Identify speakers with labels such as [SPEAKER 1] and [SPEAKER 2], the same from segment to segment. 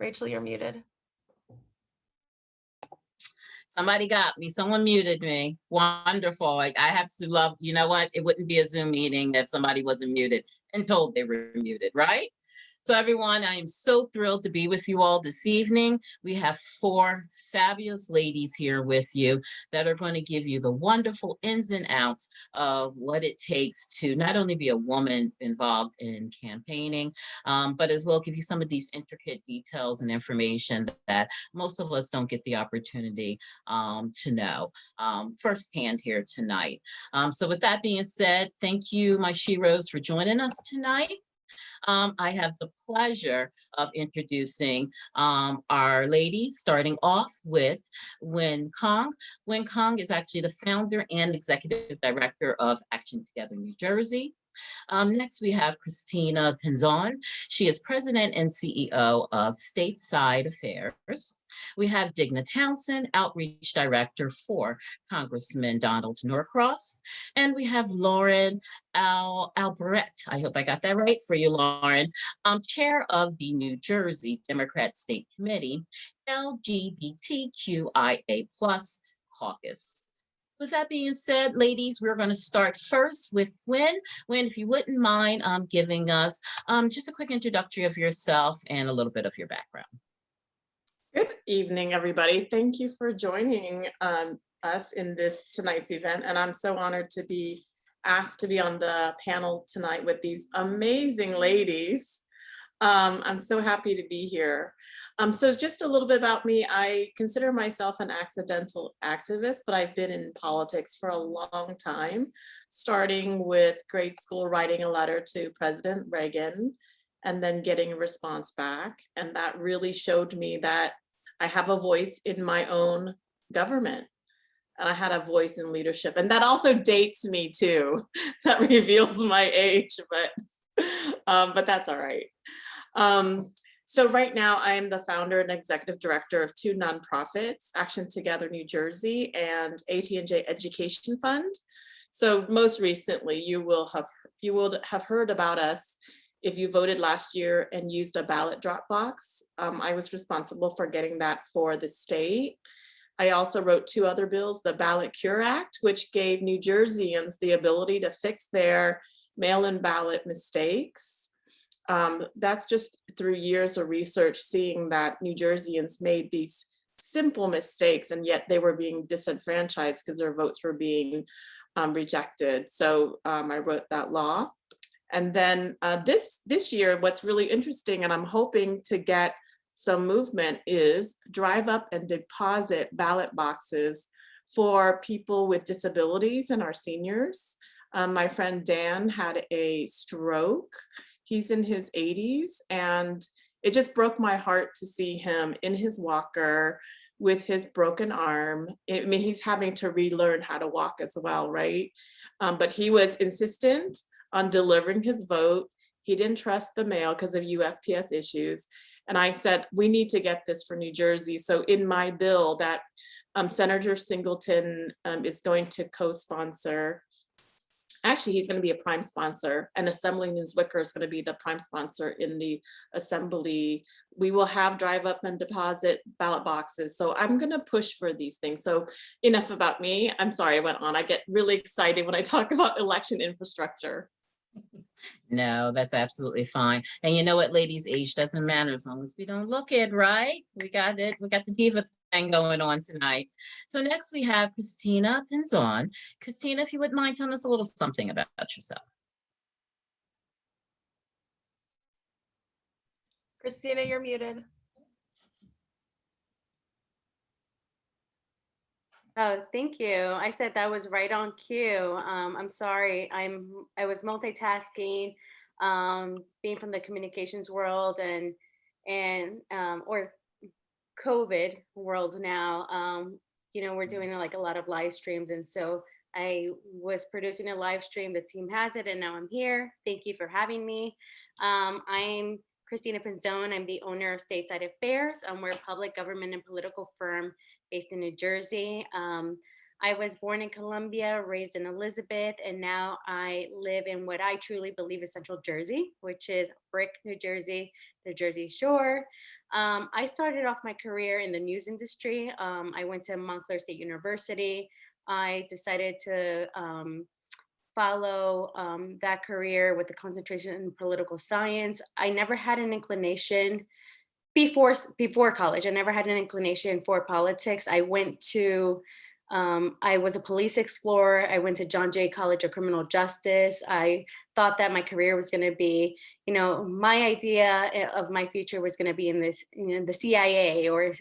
[SPEAKER 1] Rachel, you're muted.
[SPEAKER 2] Somebody got me. Someone muted me. Wonderful. I have to love, you know what? It wouldn't be a Zoom meeting if somebody wasn't muted and told they were muted, right? So everyone, I am so thrilled to be with you all this evening. We have four fabulous ladies here with you that are going to give you the wonderful ins and outs of what it takes to not only be a woman involved in campaigning, but as well give you some of these intricate details and information that most of us don't get the opportunity to know firsthand here tonight. So with that being said, thank you, my Sheroes, for joining us tonight. I have the pleasure of introducing our ladies, starting off with Wen Kong. Wen Kong is actually the founder and executive director of Action Together New Jersey. Next, we have Christina Pinzon. She is president and CEO of Stateside Affairs. We have Digna Townsend, outreach director for Congressman Donald Norcross. And we have Lauren Albrecht. I hope I got that right for you, Lauren. Chair of the New Jersey Democrat State Committee, LGBTQIA+ caucus. With that being said, ladies, we're going to start first with Wen. Wen, if you wouldn't mind giving us just a quick introductory of yourself and a little bit of your background.
[SPEAKER 3] Good evening, everybody. Thank you for joining us in tonight's event. And I'm so honored to be asked to be on the panel tonight with these amazing ladies. I'm so happy to be here. So just a little bit about me. I consider myself an accidental activist, but I've been in politics for a long time, starting with grade school, writing a letter to President Reagan, and then getting a response back. And that really showed me that I have a voice in my own government. And I had a voice in leadership. And that also dates me too. That reveals my age, but that's all right. So right now I am the founder and executive director of two nonprofits, Action Together New Jersey and AT&J Education Fund. So most recently you will have heard about us if you voted last year and used a ballot drop box. I was responsible for getting that for the state. I also wrote two other bills, the Ballot Cure Act, which gave New Jerseyans the ability to fix their mail-in ballot mistakes. That's just through years of research, seeing that New Jerseyans made these simple mistakes and yet they were being disenfranchised because their votes were being rejected. So I wrote that law. And then this year, what's really interesting, and I'm hoping to get some movement, is drive up and deposit ballot boxes for people with disabilities and our seniors. My friend Dan had a stroke. He's in his 80s, and it just broke my heart to see him in his walker with his broken arm. I mean, he's having to relearn how to walk as well, right? But he was insistent on delivering his vote. He didn't trust the mail because of USPS issues. And I said, we need to get this for New Jersey. So in my bill that Senator Singleton is going to co-sponsor, actually he's going to be a prime sponsor, and Assemblyman Zwicker is going to be the prime sponsor in the assembly. We will have drive up and deposit ballot boxes. So I'm going to push for these things. So enough about me. I'm sorry I went on. I get really excited when I talk about election infrastructure.
[SPEAKER 2] No, that's absolutely fine. And you know what, ladies, age doesn't matter as long as we don't look it, right? We got it. We got the diva thing going on tonight. So next we have Christina Pinzon. Christina, if you wouldn't mind telling us a little something about yourself.
[SPEAKER 1] Christina, you're muted.
[SPEAKER 4] Oh, thank you. I said that was right on cue. I'm sorry. I was multitasking, being from the communications world and or COVID world now. We're doing like a lot of live streams, and so I was producing a live stream. The team has it, and now I'm here. Thank you for having me. I'm Christina Pinzon. I'm the owner of Stateside Affairs. We're a public government and political firm based in New Jersey. I was born in Columbia, raised in Elizabeth, and now I live in what I truly believe is Central Jersey, which is Brick, New Jersey, the Jersey Shore. I started off my career in the news industry. I went to Montclair State University. I decided to follow that career with a concentration in political science. I never had an inclination before college. I never had an inclination for politics. I was a police explorer. I went to John Jay College of Criminal Justice. I thought that my career was going to be, my idea of my future was going to be in this, the CIA or,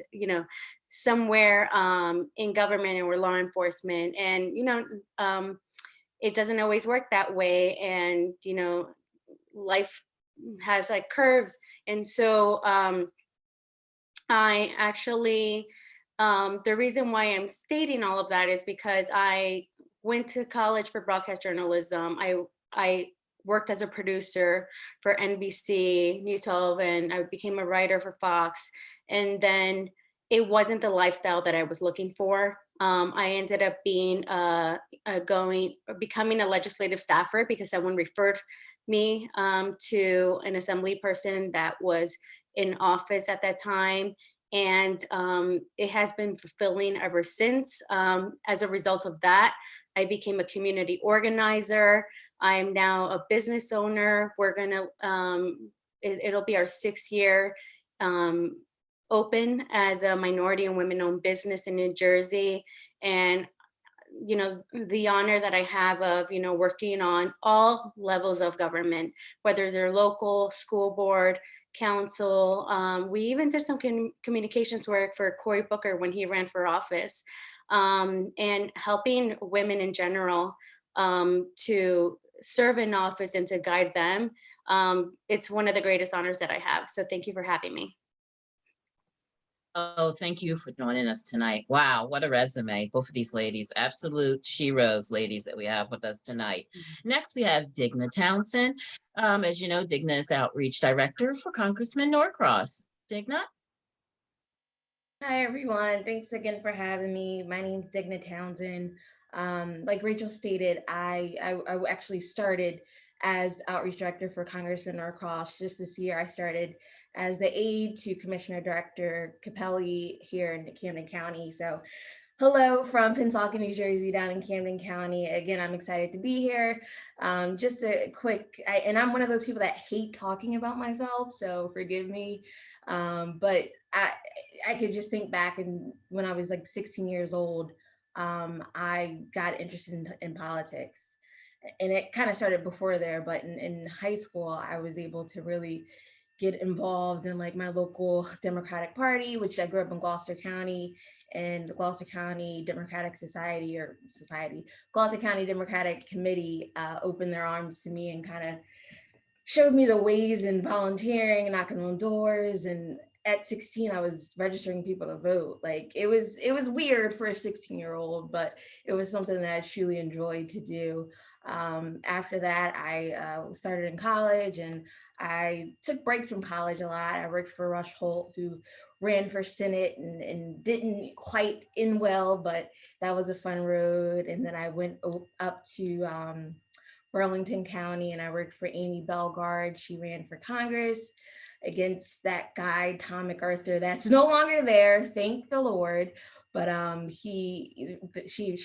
[SPEAKER 4] somewhere in government or law enforcement. And, it doesn't always work that way. And, life has like curves. And so I actually, the reason why I'm stating all of that is because I went to college for broadcast journalism. I worked as a producer for NBC, News 12, and I became a writer for Fox. And then it wasn't the lifestyle that I was looking for. I ended up becoming a legislative staffer because someone referred me to an assembly person that was in office at that time. And it has been fulfilling ever since. As a result of that, I became a community organizer. I am now a business owner. We're gonna, it'll be our 6th year open as a minority and women-owned business in New Jersey. And the honor that I have of, working on all levels of government, whether they're local, school board, council. We even did some communications work for Cory Booker when he ran for office, and helping women in general to serve in office and to guide them. It's one of the greatest honors that I have. So thank you for having me.
[SPEAKER 2] Oh, thank you for joining us tonight. Wow, what a resume. Both of these ladies, absolute sheroes ladies that we have with us tonight. Next, we have Digna Townsend. As you know, Digna is Outreach Director for Congressman Norcross. Digna?
[SPEAKER 5] Hi, everyone. Thanks again for having me. My name's Digna Townsend. Like Rachel stated, I actually started as Outreach Director for Congressman Norcross. Just this year, I started as the aide to Commissioner Director Capelli here in Camden County. So hello from Pensacola, New Jersey, down in Camden County. Again, I'm excited to be here. Just a quick, and I'm one of those people that hate talking about myself, so forgive me. But I could just think back and when I was like 16 years old, I got interested in politics. And it kind of started before there, but in high school, I was able to really get involved in like my local Democratic Party, which I grew up in Gloucester County, and the Gloucester County Democratic Gloucester County Democratic Committee opened their arms to me and kind of showed me the ways in volunteering and knocking on doors. And at 16, I was registering people to vote. Like it was weird for a 16-year-old, but it was something that I truly enjoyed to do. After that, I started in college and I took breaks from college a lot. I worked for Rush Holt, who ran for Senate and didn't quite end well, but that was a fun road. And then I went up to Burlington County and I worked for Amy Bellegarde. She ran for Congress against that guy, Tom MacArthur, that's no longer there, thank the Lord. But she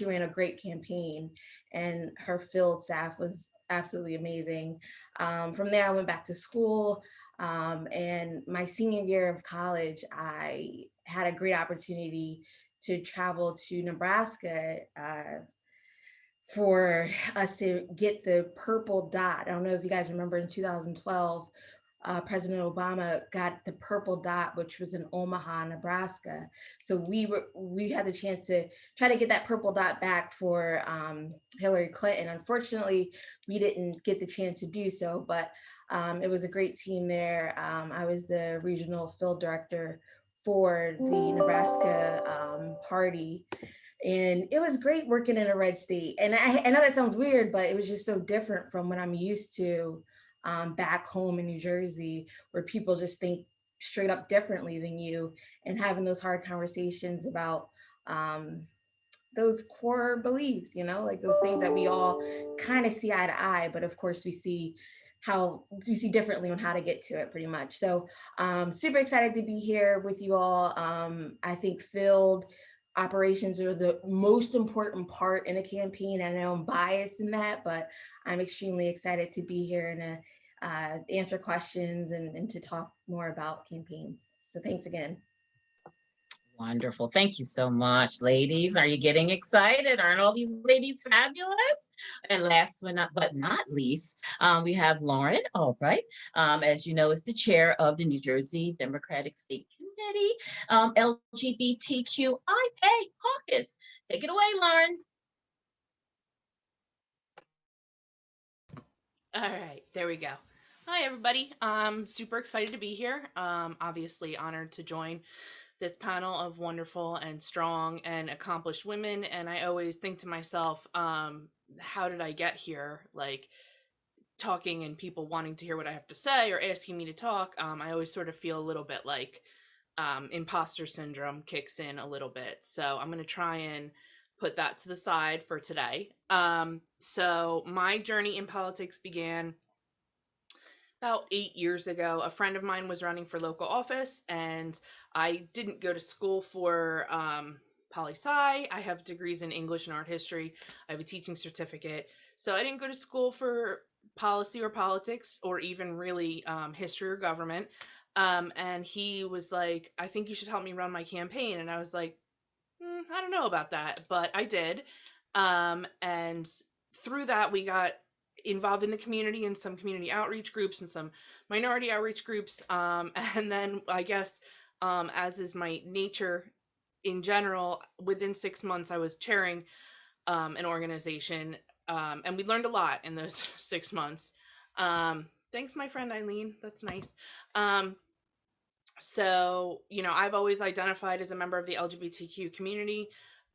[SPEAKER 5] ran a great campaign and her field staff was absolutely amazing. From there, I went back to school. And my senior year of college, I had a great opportunity to travel to Nebraska for us to get the purple dot. I don't know if you guys remember in 2012, President Obama got the purple dot, which was in Omaha, Nebraska. So we had the chance to try to get that purple dot back for Hillary Clinton. Unfortunately, we didn't get the chance to do so, but it was a great team there. I was the regional field director for the Nebraska party. And it was great working in a red state. And I know that sounds weird, but it was just so different from what I'm used to back home in New Jersey, where people just think straight up differently than you, and having those hard conversations about those core beliefs, like those things that we all kind of see eye to eye, but of course we see how you see differently on how to get to it pretty much. So super excited to be here with you all. I think field operations are the most important part in a campaign. I know I'm biased in that, but I'm extremely excited to be here and answer questions and to talk more about campaigns. So thanks again.
[SPEAKER 2] Wonderful. Thank you so much, ladies. Are you getting excited? Aren't all these ladies fabulous? And last but not least, we have Lauren Albright. As you know, is the chair of the New Jersey Democratic State Committee, LGBTQIA caucus. Take it away, Lauren.
[SPEAKER 6] All right, there we go. Hi, everybody. I'm super excited to be here. Obviously honored to join this panel of wonderful and strong and accomplished women. And I always think to myself, how did I get here? Like talking and people wanting to hear what I have to say or asking me to talk. I always sort of feel a little bit like imposter syndrome kicks in a little bit. So I'm going to try and put that to the side for today. So my journey in politics began about 8 years ago. A friend of mine was running for local office, and I didn't go to school for poli-sci. I have degrees in English and art history. I have a teaching certificate. So I didn't go to school for policy or politics or even really history or government. And he was like, I think you should help me run my campaign. And I was like, I don't know about that, but I did. And through that, we got involved in the community and some community outreach groups and some minority outreach groups. And then I guess, as is my nature in general, within 6 months, I was chairing an organization. And we learned a lot in those 6 months. Thanks, my friend Eileen. That's nice. So, you know, I've always identified as a member of the LGBTQ community.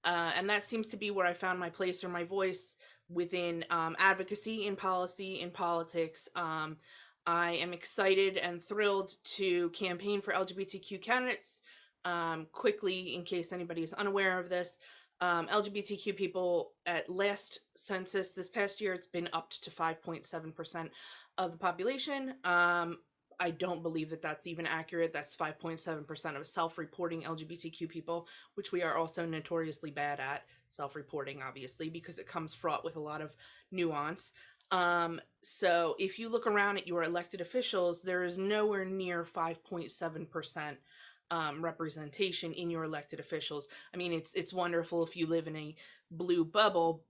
[SPEAKER 6] And that seems to be where I found my place or my voice within advocacy, in policy, in politics. I am excited and thrilled to campaign for LGBTQ candidates. Quickly, in case anybody is unaware of this, LGBTQ people at last census this past year, it's been upped to 5.7% of the population. I don't believe that that's even accurate. That's 5.7% of self-reporting LGBTQ people, which we are also notoriously bad at, self-reporting, obviously, because it comes fraught with a lot of nuance. So if you look around at your elected officials, there is nowhere near 5.7% representation in your elected officials. I mean, it's wonderful if you live in a blue bubble,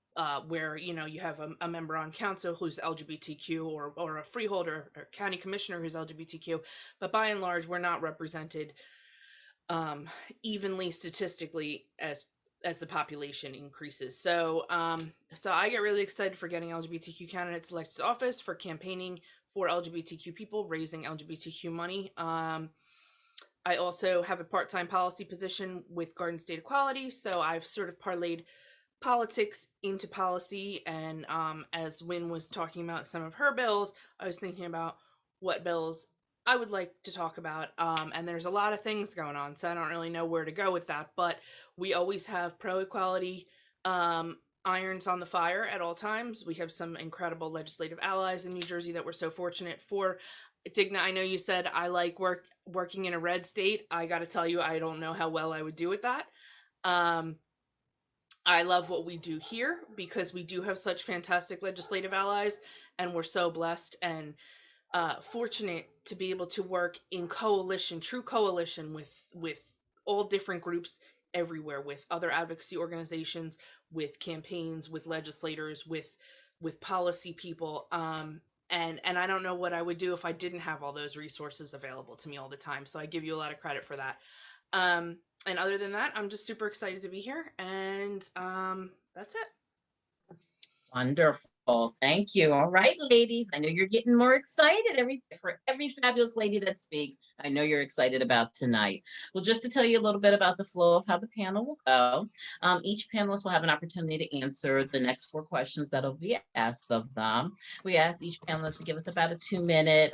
[SPEAKER 6] where, you know, you have a member on council who's LGBTQ or a freeholder or county commissioner who's LGBTQ, but by and large, we're not represented evenly statistically as the population increases. So so I get really excited for getting LGBTQ candidates elected to office, for campaigning for LGBTQ people, raising LGBTQ money. I also have a part-time policy position with Garden State Equality, so I've sort of parlayed politics into policy. And as Wynn was talking about some of her bills, I was thinking about what bills I would like to talk about. And there's a lot of things going on, so I don't really know where to go with that. But we always have pro-equality irons on the fire at all times. We have some incredible legislative allies in New Jersey that we're so fortunate for. Digna, I know you said I like working in a red state. I got to tell you, I don't know how well I would do with that. I love what we do here because we do have such fantastic legislative allies, and we're so blessed and fortunate to be able to work in coalition, true coalition with all different groups everywhere, with other advocacy organizations, with campaigns, with legislators, with policy people. And I don't know what I would do if I didn't have all those resources available to me all the time. So I give you a lot of credit for that. And other than that, I'm just super excited to be here, and that's it.
[SPEAKER 2] Wonderful. Thank you. All right, ladies. I know you're getting more excited for every fabulous lady that speaks. I know you're excited about tonight. Well, just to tell you a little bit about the flow of how the panel will go, each panelist will have an opportunity to answer the next 4 questions that'll be asked of them. We ask each panelist to give us about a 2-minute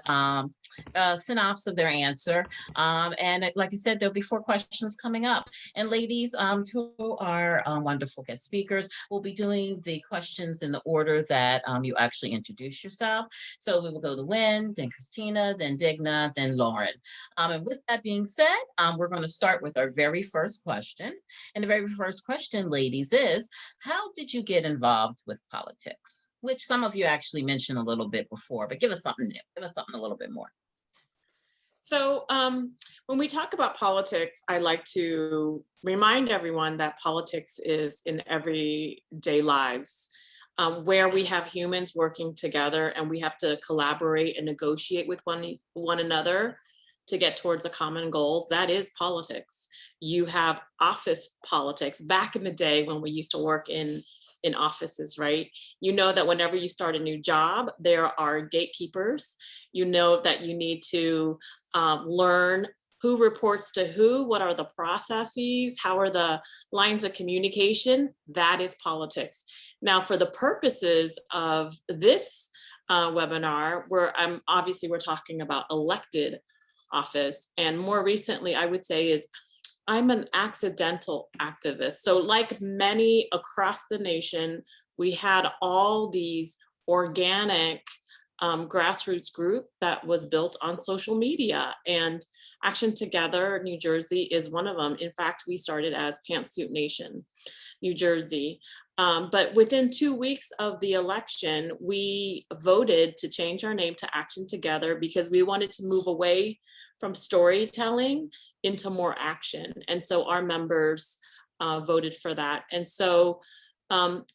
[SPEAKER 2] synopsis of their answer. And like I said, there'll be 4 questions coming up. And ladies, to our wonderful guest speakers, we'll be doing the questions in the order that that you actually introduce yourself. So we will go to Wynn, then Christina, then Digna, then Lauren. And with that being said, we're going to start with our very first question. And the very first question, ladies, is how did you get involved with politics? Which some of you actually mentioned a little bit before, but give us something new. Give us something a little bit more.
[SPEAKER 3] So when we talk about politics, I like to remind everyone that politics is in everyday lives, where we have humans working together and we have to collaborate and negotiate with one another to get towards a common goals. That is politics. You have office politics. Back in the day when we used to work in offices, right? You know that whenever you start a new job, there are gatekeepers. You know that you need to learn who reports to who, what are the processes, how are the lines of communication. That is politics. Now, for the purposes of this webinar, obviously we're talking about elected office, and more recently I would say is I'm an accidental activist. So like many across the nation, we had all these organic grassroots group that was built on social media, and Action Together New Jersey is one of them. In fact, we started as Pantsuit Nation New Jersey. But within 2 weeks of the election, we voted to change our name to Action Together because we wanted to move away from storytelling into more action. And so our members voted for that. And so,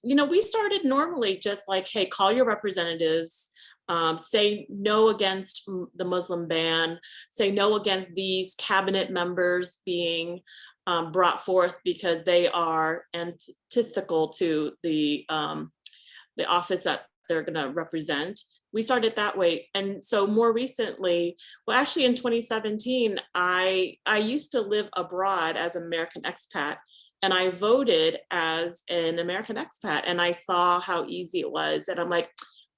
[SPEAKER 3] we started normally just like, hey, call your representatives, say no against the Muslim ban, say no against these cabinet members being brought forth because they are antithetical to the office that they're going to represent. We started that way. And so more recently, well, actually in 2017, I used to live abroad as an American expat, and I voted as an American expat, and I saw how easy it was. And I'm like,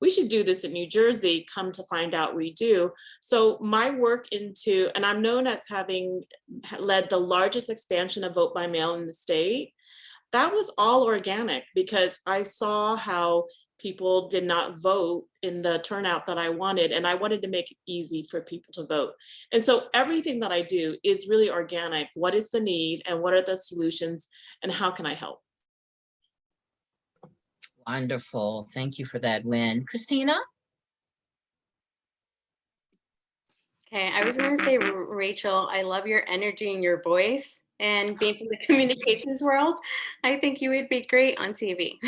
[SPEAKER 3] we should do this in New Jersey. Come to find out we do. So my work and I'm known as having led the largest expansion of vote by mail in the state. That was all organic because I saw how people did not vote in the turnout that I wanted, and I wanted to make it easy for people to vote. And so everything that I do is really organic. What is the need and what are the solutions and how can I help?
[SPEAKER 2] Wonderful. Thank you for that, Wynn. Christina?
[SPEAKER 4] Okay, I was going to say, Rachel, I love your energy and your voice. And being from the communications world, I think you would be great on TV.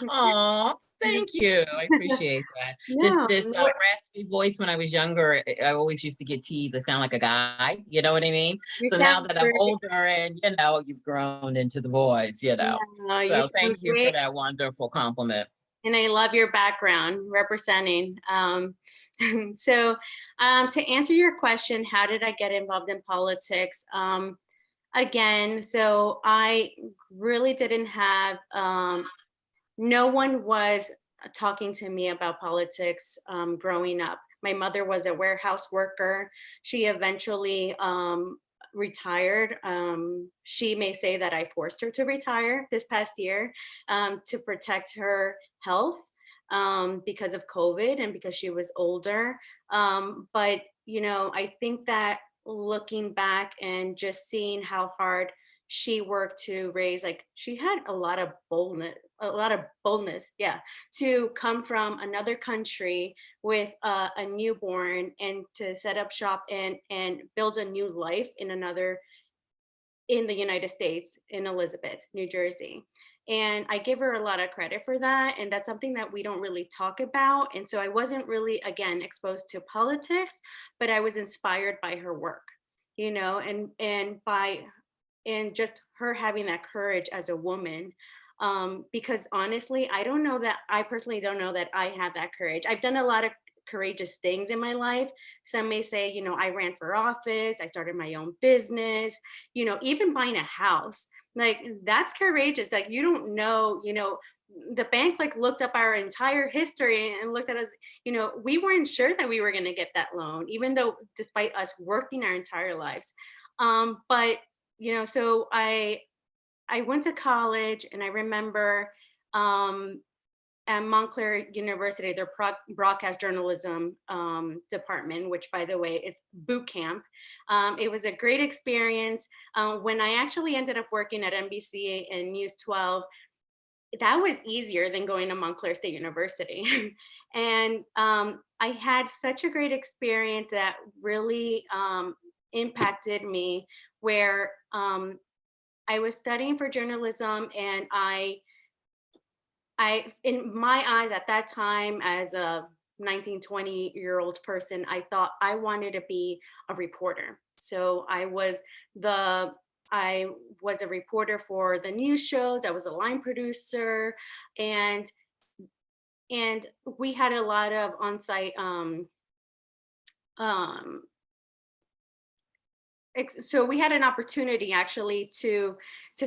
[SPEAKER 2] Oh, thank you. I appreciate that.
[SPEAKER 4] Yeah,
[SPEAKER 2] This raspy voice when I was younger, I always used to get teased. I sound like a guy, you know what I mean?
[SPEAKER 4] you
[SPEAKER 2] So now
[SPEAKER 4] sound
[SPEAKER 2] that I'm
[SPEAKER 4] great.
[SPEAKER 2] older and, you've grown into the voice,
[SPEAKER 4] Yeah, you
[SPEAKER 2] So
[SPEAKER 4] sound
[SPEAKER 2] thank you for
[SPEAKER 4] great.
[SPEAKER 2] that wonderful compliment.
[SPEAKER 4] And I love your background representing. So to answer your question, how did I get involved in politics? Again, so I really didn't have, no one was talking to me about politics growing up. My mother was a warehouse worker. She eventually retired. She may say that I forced her to retire this past year to protect her health because of COVID and because she was older. But, I think that looking back and just seeing how hard she worked to raise, like she had a lot of boldness, yeah, to come from another country with a newborn and to set up shop and build a new life in the United States, in Elizabeth, New Jersey. And I give her a lot of credit for that. And that's something that we don't really talk about. And so I wasn't really, again, exposed to politics, but I was inspired by her work, and just her having that courage as a woman. Because honestly, I personally don't know that I have that courage. I've done a lot of courageous things in my life. Some may say, I ran for office, I started my own business, even buying a house. Like that's courageous. Like you don't know, the bank like looked up our entire history and looked at us, we weren't sure that we were going to get that loan, even though despite us working our entire lives. But so I went to college, and I remember at Montclair University, their broadcast journalism department, which by the way, it's boot camp. It was a great experience. When I actually ended up working at NBC and News 12, that was easier than going to Montclair State University. And I had such a great experience that really impacted me, where I was studying for journalism, and I, in my eyes at that time, as a 19, 20-year-old person, I thought I wanted to be a reporter. So I was a reporter for the news shows. I was a line producer, and we had a lot of on-site so we had an opportunity actually to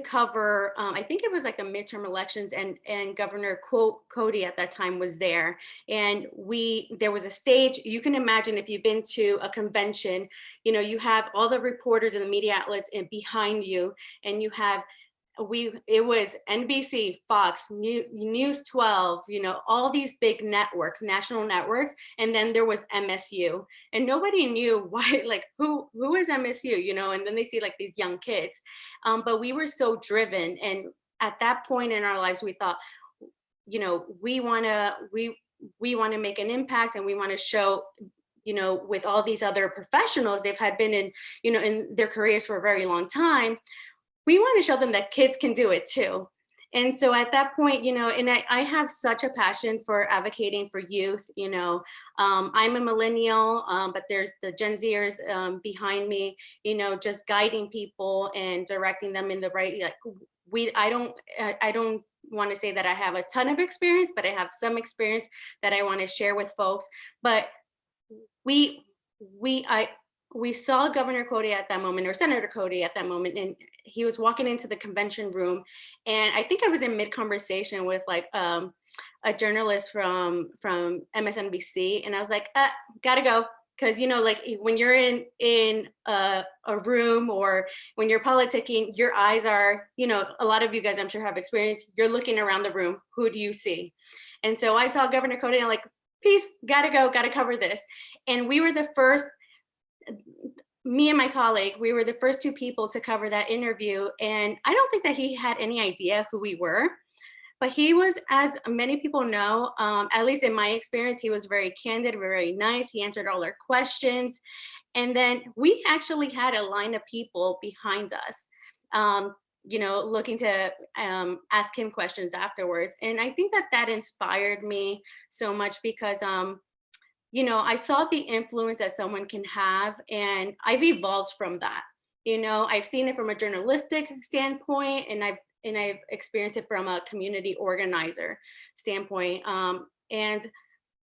[SPEAKER 4] cover, I think it was like the midterm elections, and Governor Cody at that time was there. And there was a stage. You can imagine, if you've been to a convention, you know, you have all the reporters and the media outlets and behind you, and you have, it was NBC, Fox, News 12, you know, all these big networks, national networks. And then there was MSU, and nobody knew why, like, who is MSU, you know? And then they see like these young kids. But we were so driven. And at that point in our lives, we thought, you know, we want to make an impact, and we want to show, you know, with all these other professionals, they've had been in, you know, in their careers for a very long time. We want to show them that kids can do it too. And so at that point, you know, and I have such a passion for advocating for youth. You know, I'm a millennial, but there's the Gen Zers behind me, you know, just guiding people and directing them in the right, like, I don't want to say that I have a ton of experience, but I have some experience that I want to share with folks. But we saw Governor Cody at that moment, or Senator Cody at that moment, and he was walking into the convention room. And I think I was in mid-conversation with like a journalist from MSNBC. And I was like, gotta go. Cause, you know, like when you're in a room, or when you're politicking, your eyes are, you know, a lot of you guys I'm sure have experience, you're looking around the room, who do you see? And so I saw Governor Cody, and I'm like, peace, gotta go, gotta cover this. And we were the first, me and my colleague, we were the first two people to cover that interview. And I don't think that he had any idea who we were, but he was, as many people know, at least in my experience, he was very candid, very nice. He answered all our questions. And then we actually had a line of people behind us, you know, looking to ask him questions afterwards. And I think that inspired me so much, because you know, I saw the influence that someone can have, and I've evolved from that. You know, I've seen it from a journalistic standpoint, and I've experienced it from a community organizer standpoint. And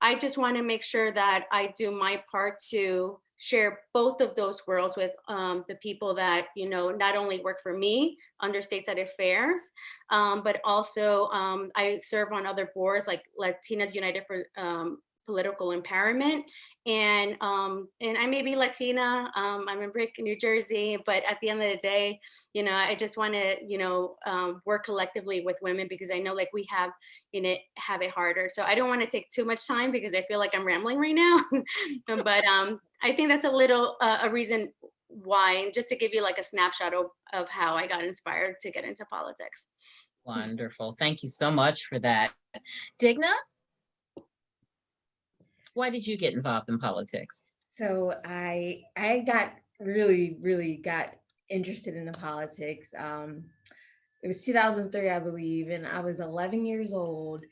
[SPEAKER 4] I just want to make sure that I do my part to share both of those worlds with the people that, you know, not only work for me under Stateside Affairs, but also I serve on other boards like Latinas United for Political Empowerment, and I may be Latina. I'm in Brick, New Jersey, but at the end of the day, you know, I just want to, you know, work collectively with women, because I know like we have, you know, have it harder. So I don't want to take too much time, because I feel like I'm rambling right now. But I think that's a little a reason why, just to give you like a snapshot of how I got inspired to get into politics.
[SPEAKER 2] Wonderful. Thank you so much for that. Digna? Why did you get involved in politics?
[SPEAKER 5] So I got really got interested in the politics. It was 2003, I believe, and I was 11 years old,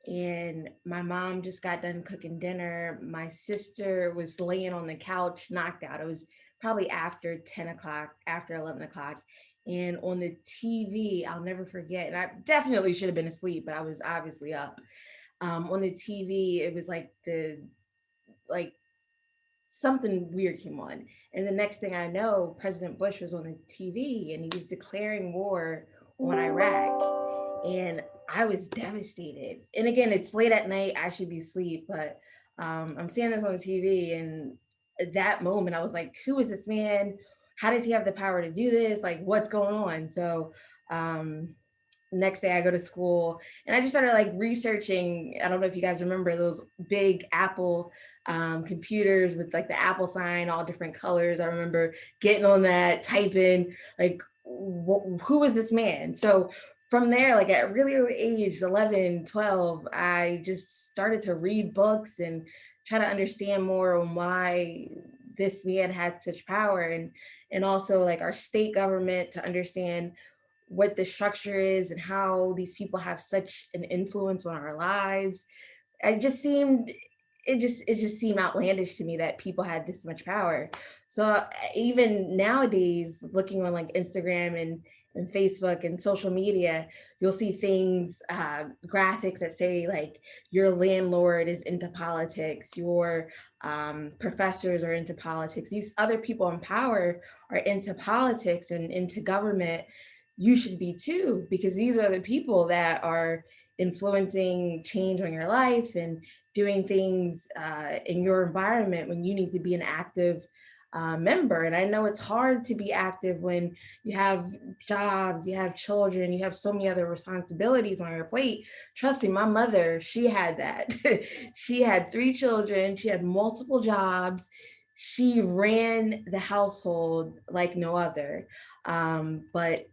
[SPEAKER 5] and my mom just got done cooking dinner. My sister was laying on the couch, knocked out. It was probably after 10 o'clock, after 11 o'clock. And on the TV, I'll never forget, and I definitely should have been asleep, but I was obviously up. On the TV, it was like something weird came on. And the next thing I know, President Bush was on the TV, and he was declaring war on Iraq. And I was devastated. And again, it's late at night, I should be asleep, but I'm seeing this on the TV. And at that moment, I was like, who is this man? How does he have the power to do this? Like, what's going on? So next day I go to school and I just started like researching. I don't know if you guys remember those big Apple computers with like the Apple sign, all different colors. I remember getting on that, typing like, who is this man? So from there, like at really early age, 11, 12, I just started to read books and try to understand more on why this man had such power, and also like our state government, to understand what the structure is and how these people have such an influence on our lives. It just seemed it just seemed outlandish to me that people had this much power. So even nowadays, looking on like Instagram and Facebook and social media, you'll see things, graphics that say like your landlord is into politics, your professors are into politics, these other people in power are into politics and into government. You should be too, because these are the people that are influencing change on your life and doing things in your environment when you need to be an active member. And I know it's hard to be active when you have jobs, you have children, you have so many other responsibilities on your plate. Trust me, my mother, she had that. She had 3 children, she had multiple jobs. She ran the household like no other. But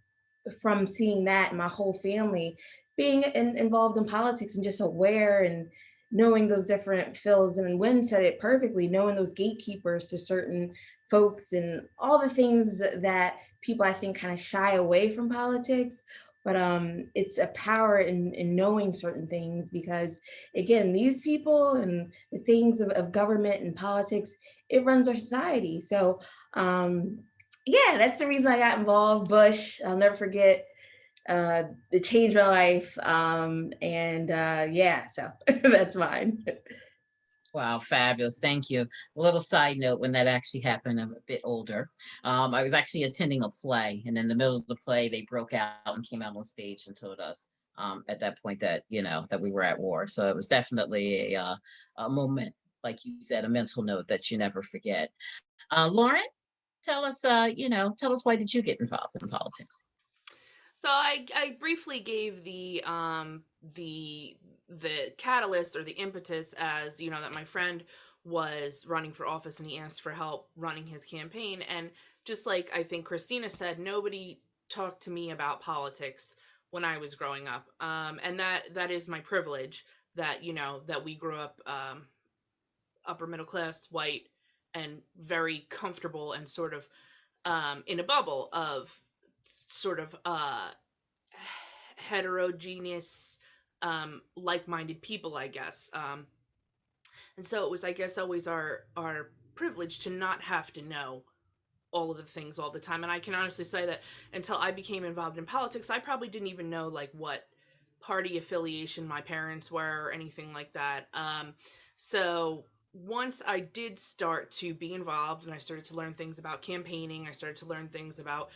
[SPEAKER 5] from seeing that, my whole family being involved in politics and just aware and knowing those different fields, and Wynn said it perfectly, knowing those gatekeepers to certain folks and all the things that people I think kind of shy away from politics. But it's a power in knowing certain things, because again, these people and the things of government and politics, it runs our society. So yeah, that's the reason I got involved. Bush, I'll never forget. It changed my life. And yeah, so that's mine.
[SPEAKER 2] Wow, fabulous. Thank you. A little side note, when that actually happened, I'm a bit older. I was actually attending a play, and in the middle of the play, they broke out and came out on stage and told us at that point that, that we were at war. So it was definitely a moment, like you said, a mental note that you never forget. Lauren, tell us, tell us, why did you get involved in politics?
[SPEAKER 6] So I briefly gave the catalyst or the impetus as, that my friend was running for office and he asked for help running his campaign. And just like I think Christina said, nobody talked to me about politics when I was growing up. And that is my privilege, that that we grew up upper middle class, white, and very comfortable and sort of in a bubble of sort of heterogeneous, like-minded people, I guess. And so it was, I guess, always our privilege to not have to know all of the things all the time. And I can honestly say that until I became involved in politics, I probably didn't even know like what party affiliation my parents were or anything like that. So once I did start to be involved and I started to learn things about campaigning, I started to learn things about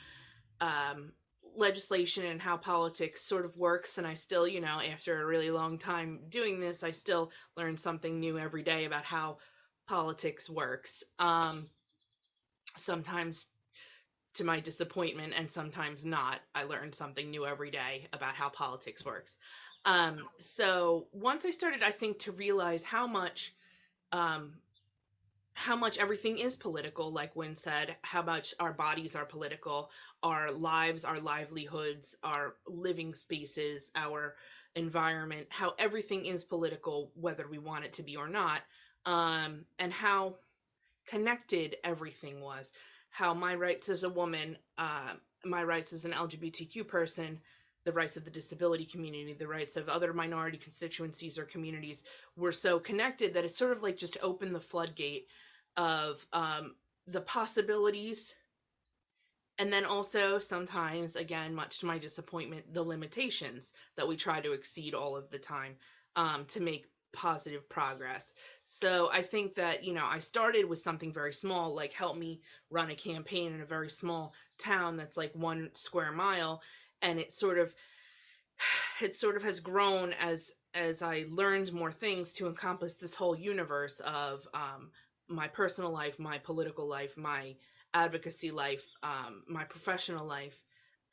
[SPEAKER 6] um, legislation and how politics sort of works. And I still, after a really long time doing this, I still learn something new every day about how politics works. Sometimes to my disappointment and sometimes not, I learn something new every day about how politics works. So once I started, I think, to realize um, how much everything is political, like Wynn said, how much our bodies are political, our lives, our livelihoods, our living spaces, our environment, how everything is political, whether we want it to be or not, and how connected everything was. How my rights as a woman, my rights as an LGBTQ person, the rights of the disability community, the rights of other minority constituencies or communities were so connected that it sort of like just opened the floodgate of the possibilities. And then also sometimes, again, much to my disappointment, the limitations that we try to exceed all of the time to make positive progress. So I think that, I started with something very small, like help me run a campaign in a very small town that's like 1 square mile. And it sort of has grown as I learned more things to encompass this whole universe of my personal life, my political life, my advocacy life, my professional life,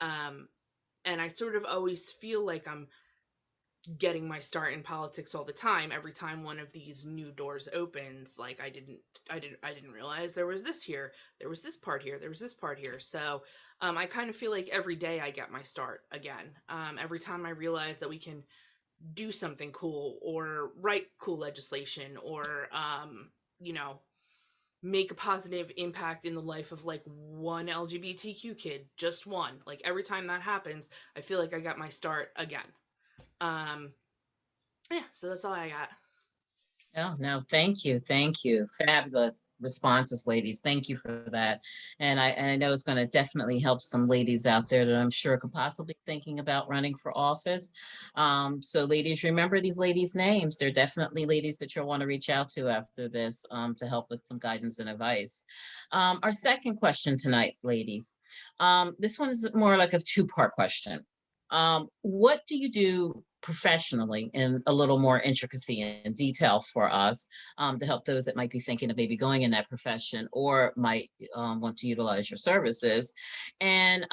[SPEAKER 6] um, And I sort of always feel like I'm getting my start in politics all the time. Every time one of these new doors opens, like I didn't realize there was this here, there was this part here, there was this part here. So I kind of feel like every day I get my start again. Every time I realize that we can do something cool or write cool legislation or you know, make a positive impact in the life of like one LGBTQ kid, just one. Like every time that happens, I feel like I got my start again. Um, yeah, so that's all I got.
[SPEAKER 2] Oh, no, thank you. Thank you. Fabulous responses, ladies. Thank you for that. And I know it's going to definitely help some ladies out there that I'm sure could possibly thinking about running for office. So ladies, remember these ladies' names. They're definitely ladies that you'll want to reach out to after this to help with some guidance and advice. Our second question tonight, ladies. This one is more like a two-part question. What do you do professionally in a little more intricacy and detail for us to help those that might be thinking of maybe going in that profession or might want to utilize your services? And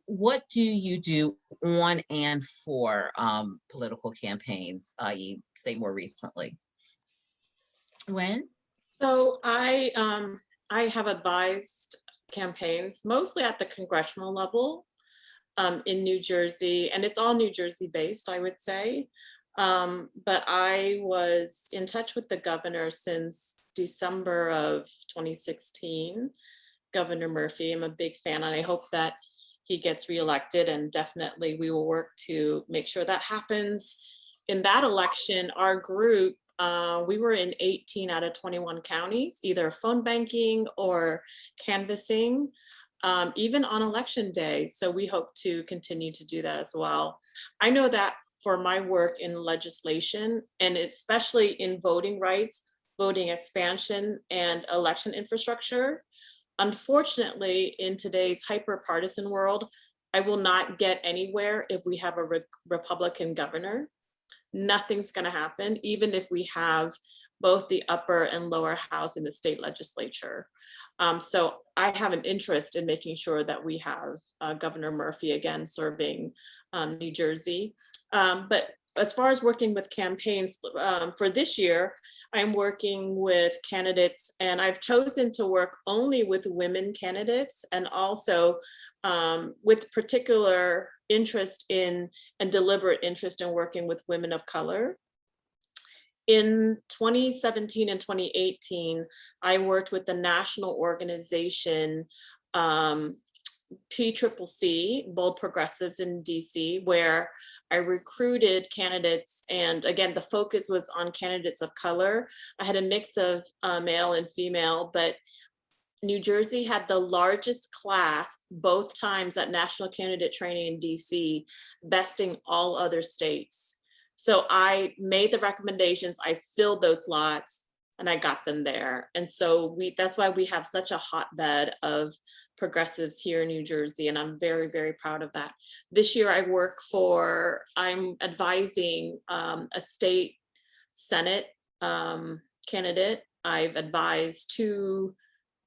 [SPEAKER 2] what do you do on and for political campaigns, i.e., say more recently? When?
[SPEAKER 3] So I have advised campaigns mostly at the congressional level in New Jersey, and it's all New Jersey based, I would say. But I was in touch with the governor since December of 2016, Governor Murphy. I'm a big fan, and I hope that he gets reelected, and definitely we will work to make sure that happens. In that election, our group, we were in 18 out of 21 counties, either phone banking or canvassing, even on election day. So we hope to continue to do that as well. I know that for my work in legislation, and especially in voting rights, voting expansion, and election infrastructure, unfortunately, in today's hyper-partisan world, I will not get anywhere if we have a Republican governor. Nothing's going to happen, even if we have both the upper and lower house in the state legislature. So I have an interest in making sure that we have Governor Murphy again serving New Jersey. But as far as working with campaigns for this year, I'm working with candidates, and I've chosen to work only with women candidates, and also with particular interest in and deliberate interest in working with women of color. In 2017 and 2018, I worked with the national organization PCCC, Bold Progressives in DC, where I recruited candidates. And again, the focus was on candidates of color. I had a mix of male and female, but New Jersey had the largest class both times at national candidate training in DC, besting all other states. So I made the recommendations, I filled those slots, and I got them there. And so that's why we have such a hotbed of progressives here in New Jersey, and I'm very, very proud of that. This year I'm advising a state Senate candidate. I've advised 2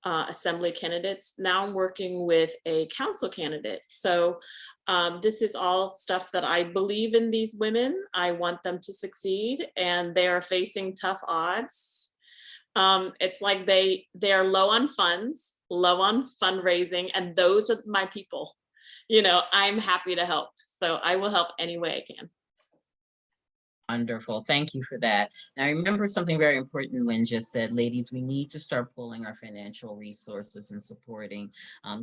[SPEAKER 3] assembly candidates. Now I'm working with a council candidate. So this is all stuff that I believe in these women. I want them to succeed, and they are facing tough odds. It's like they're low on funds, low on fundraising, and those are my people. You know, I'm happy to help. So I will help any way I can.
[SPEAKER 2] Wonderful. Thank you for that. Now, remember something very important when just said, ladies, we need to start pulling our financial resources and supporting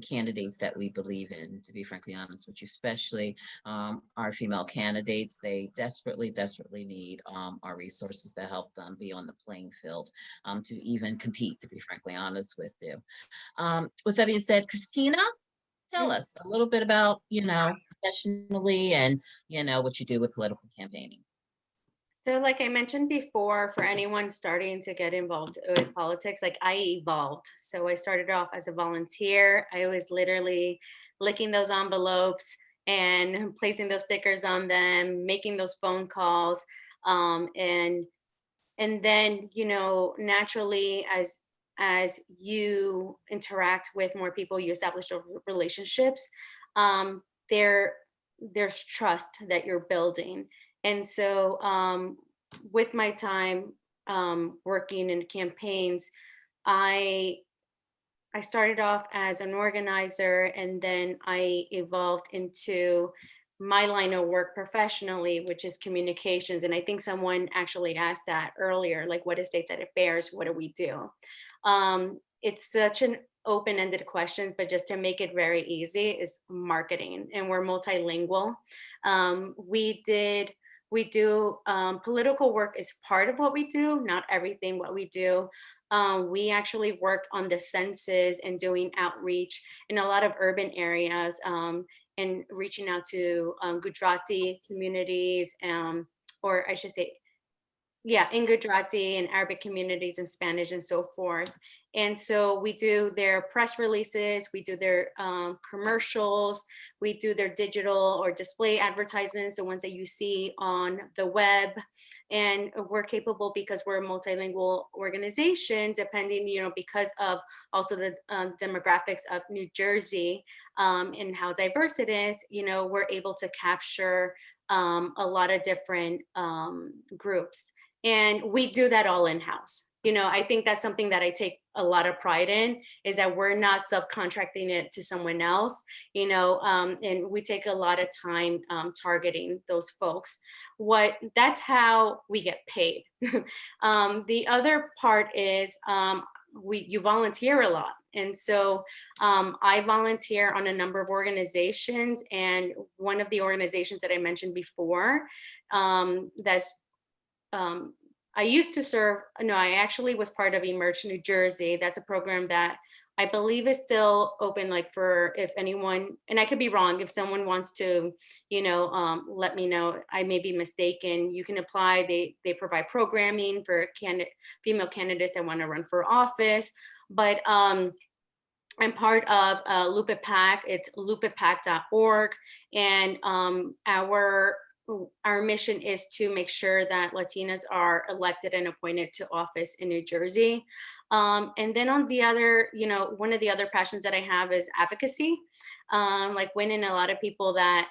[SPEAKER 2] candidates that we believe in, to be frankly honest with you, especially our female candidates. They desperately, desperately need our resources to help them be on the playing field to even compete, to be frankly honest with you. With that being said, Christina, tell us a little bit about, professionally and, what you do with political campaigning.
[SPEAKER 4] So like I mentioned before, for anyone starting to get involved with politics, like I evolved. So I started off as a volunteer. I was literally licking those envelopes and placing those stickers on them, making those phone calls. And then, naturally as you interact with more people, you establish those relationships. There there's trust that you're building. And so with my time working in campaigns, I started off as an organizer, and then I evolved into my line of work professionally, which is communications. And I think someone actually asked that earlier, like, what is State Side Affairs? What do we do? It's such an open-ended question, but just to make it very easy, is marketing, and we're multilingual. We do political work is part of what we do, not everything what we do. We actually worked on the census and doing outreach in a lot of urban areas, and reaching out to Gujarati communities, or I should say, yeah, in Gujarati and Arabic communities and Spanish and so forth. And so we do their press releases, we do their commercials, we do their digital or display advertisements, the ones that you see on the web. And we're capable, because we're a multilingual organization, depending, because of also the demographics of New Jersey and how diverse it is, we're able to capture a lot of different groups. And we do that all in-house. I think that's something that I take a lot of pride in, is that we're not subcontracting it to someone else, and we take a lot of time targeting those folks. That's how we get paid. The other part is you volunteer a lot. And so I volunteer on a number of organizations, and one of the organizations that I mentioned before, I actually was part of Emerge New Jersey. That's a program that I believe is still open, like, for if anyone, and I could be wrong, if someone wants to, let me know, I may be mistaken. You can apply. They provide programming for female candidates that want to run for office. But I'm part of Lupe PAC. It's lupepac.org. And our mission is to make sure that Latinas are elected and appointed to office in New Jersey. And then on the other, one of the other passions that I have is advocacy. Like Wynn and a lot of people that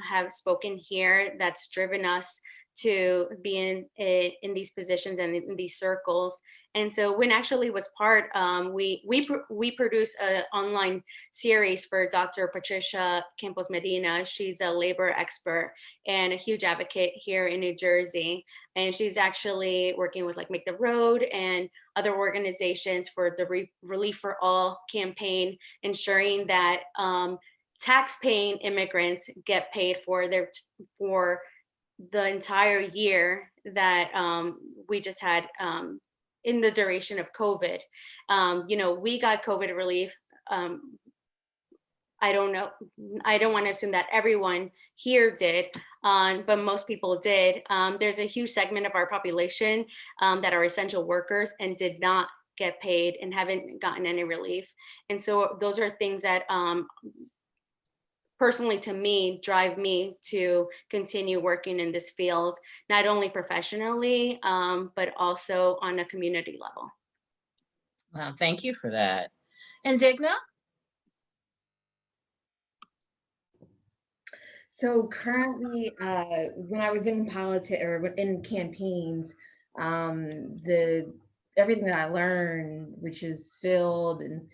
[SPEAKER 4] have spoken here, that's driven us to be in these positions and in these circles. And so Wynn actually was part, we produce an online series for Dr. Patricia Campos Medina. She's a labor expert and a huge advocate here in New Jersey. And she's actually working with, like, Make the Road and other organizations for the Relief for All campaign, ensuring that tax-paying immigrants get paid for the entire year that we just had in the duration of COVID. We got COVID relief. I don't know. I don't want to assume that everyone here did, but most people did. There's a huge segment of our population that are essential workers and did not get paid and haven't gotten any relief. And so those are things that personally, to me, drive me to continue working in this field, not only professionally, but also on a community level.
[SPEAKER 2] Well, thank you for that. And Digna?
[SPEAKER 5] So currently, when I was in politics or in campaigns, everything that I learned, which is field and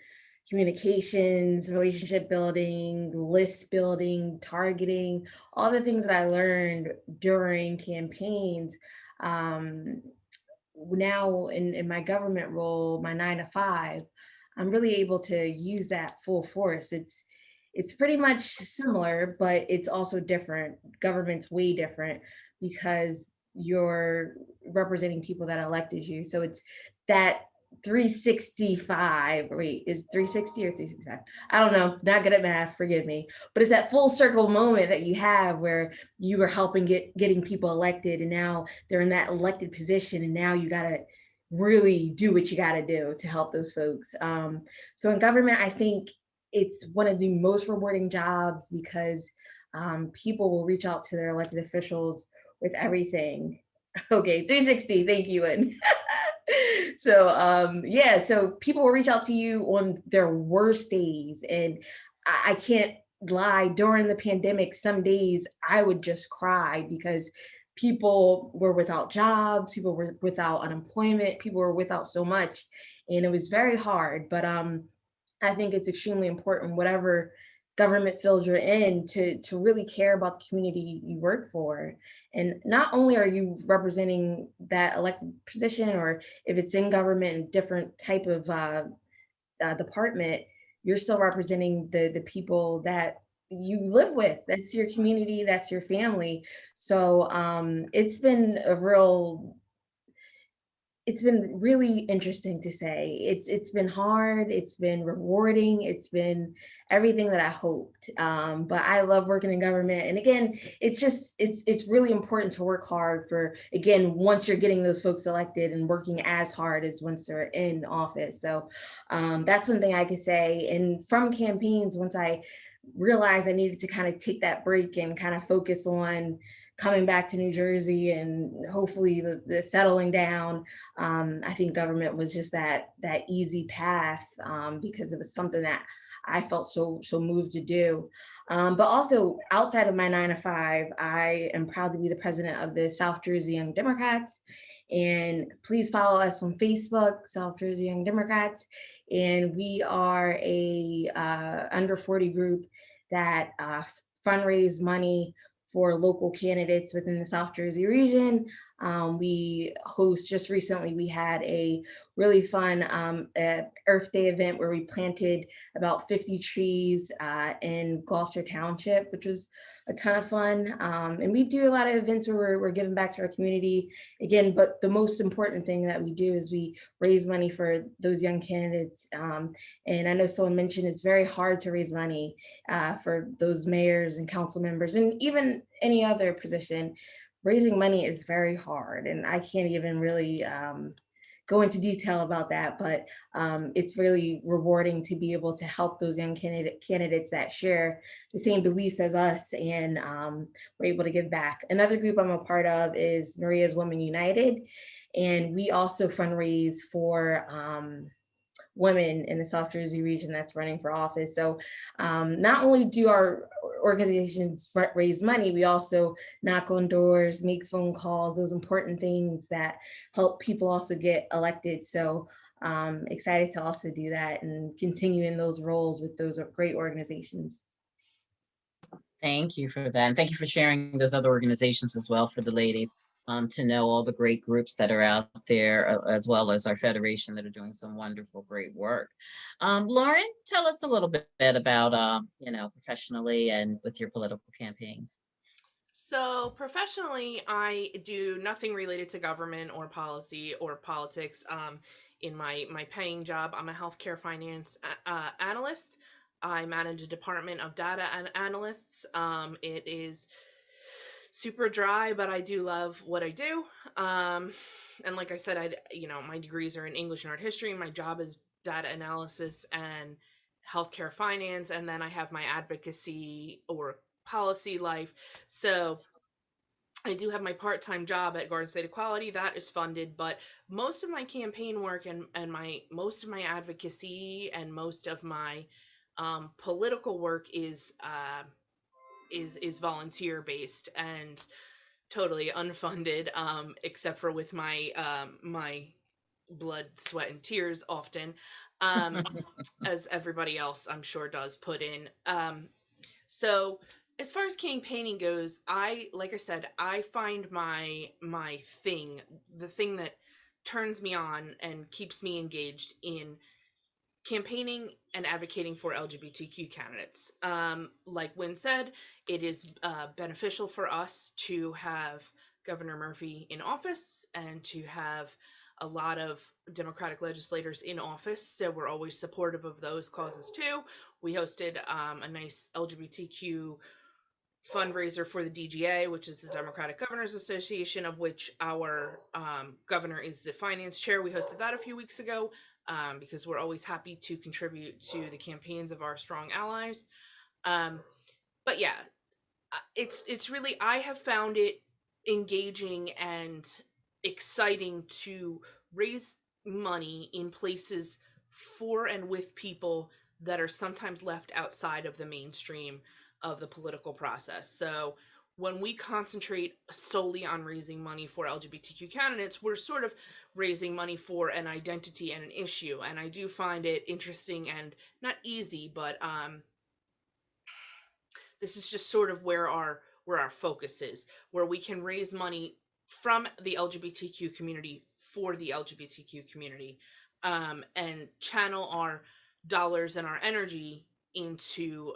[SPEAKER 5] communications, relationship building, list building, targeting, all the things that I learned during campaigns. Now in my government role, my 9 to 5, I'm really able to use that full force. It's pretty much similar, but it's also different. Government's way different because you're representing people that elected you. So it's that 365, wait, is 360 or 365? I don't know, not good at math, forgive me. But it's that full circle moment that you have where you were helping getting people elected, and now they're in that elected position, and now you gotta really do what you gotta do to help those folks. So in government, I think it's one of the most rewarding jobs because people will reach out to their elected officials with everything. Okay, 360, thank you. And so yeah, so people will reach out to you on their worst days, and I can't lie, during the pandemic, some days I would just cry because people were without jobs, people were without unemployment, people were without so much. And it was very hard. But I think it's extremely important, whatever government field you're in, to really care about the community you work for. And not only are you representing that elected position, or if it's in government, a different type of department, you're still representing the people that you live with. That's your community, that's your family. So it's been really interesting to say. It's been hard, it's been rewarding, it's been everything that I hoped. But I love working in government. And again, it's really important to work hard for, again, once you're getting those folks elected, and working as hard as once they're in office. So that's one thing I could say. And from campaigns, once I realized I needed to kind of take that break and kind of focus on coming back to New Jersey and hopefully the settling down, I think government was just that easy path, because it was something that I felt so moved to do. But also outside of my 9 to 5, I am proud to be the president of the South Jersey Young Democrats. And please follow us on Facebook, South Jersey Young Democrats. And we are a under 40 group that fundraise money for local candidates within the South Jersey region. We host, just recently, we had a really fun Earth Day event where we planted about 50 trees in Gloucester Township, which was a ton of fun. And we do a lot of events where we're giving back to our community again, but the most important thing that we do is we raise money for those young candidates. And I know someone mentioned it's very hard to raise money for those mayors and council members, and even any other position. Raising money is very hard, and I can't even really go into detail about that, but it's really rewarding to be able to help those young candidates that share the same beliefs as us, and we're able to give back. Another group I'm a part of is Maria's Women United, and we also fundraise for women in the South Jersey region that's running for office. So not only do our organizations raise money, we also knock on doors, make phone calls, those important things that help people also get elected. So excited to also do that and continue in those roles with those great organizations.
[SPEAKER 2] Thank you for that. And thank you for sharing those other organizations as well for the ladies, to know all the great groups that are out there, as well as our federation that are doing some wonderful, great work. Lauren, tell us a little bit about, professionally and with your political campaigns.
[SPEAKER 6] So professionally, I do nothing related to government or policy or politics. In my paying job, I'm a healthcare finance analyst. I manage a department of data and analysts. It is super dry, but I do love what I do. And like I said, my degrees are in English and art history. My job is data analysis and healthcare finance, and then I have my advocacy or policy life. So I do have my part-time job at Garden State Equality that is funded, but most of my campaign work and most of my advocacy and most of my political work is volunteer based and totally unfunded, except for with my blood, sweat, and tears often, as everybody else I'm sure does put in. So as far as campaigning goes, like I said, I find my thing, the thing that turns me on and keeps me engaged in campaigning and advocating for LGBTQ candidates. Like Wynn said, it is beneficial for us to have Governor Murphy in office and to have a lot of Democratic legislators in office. So we're always supportive of those causes too. We hosted a nice LGBTQ fundraiser for the DGA, which is the Democratic Governors Association, of which our governor is the finance chair. We hosted that a few weeks ago because we're always happy to contribute to the campaigns of our strong allies. But yeah, it's really, I have found it engaging and exciting to raise money in places for and with people that are sometimes left outside of the mainstream of the political process. So when we concentrate solely on raising money for LGBTQ candidates, we're sort of raising money for an identity and an issue. And I do find it interesting and not easy, but this is just sort of where our focus is, where we can raise money from the LGBTQ community for the LGBTQ community, and channel our dollars and our energy into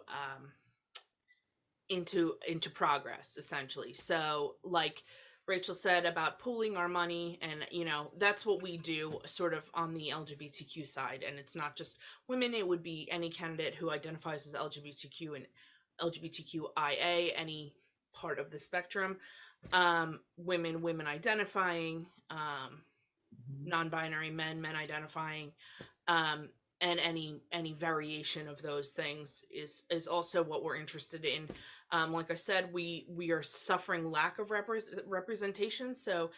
[SPEAKER 6] progress, essentially. So like Rachel said about pooling our money, and that's what we do sort of on the LGBTQ side. And it's not just women, it would be any candidate who identifies as LGBTQ and LGBTQIA, any part of the spectrum, women identifying, non-binary men identifying, and any variation of those things is also what we're interested in. Like I said, we are suffering lack of representation, so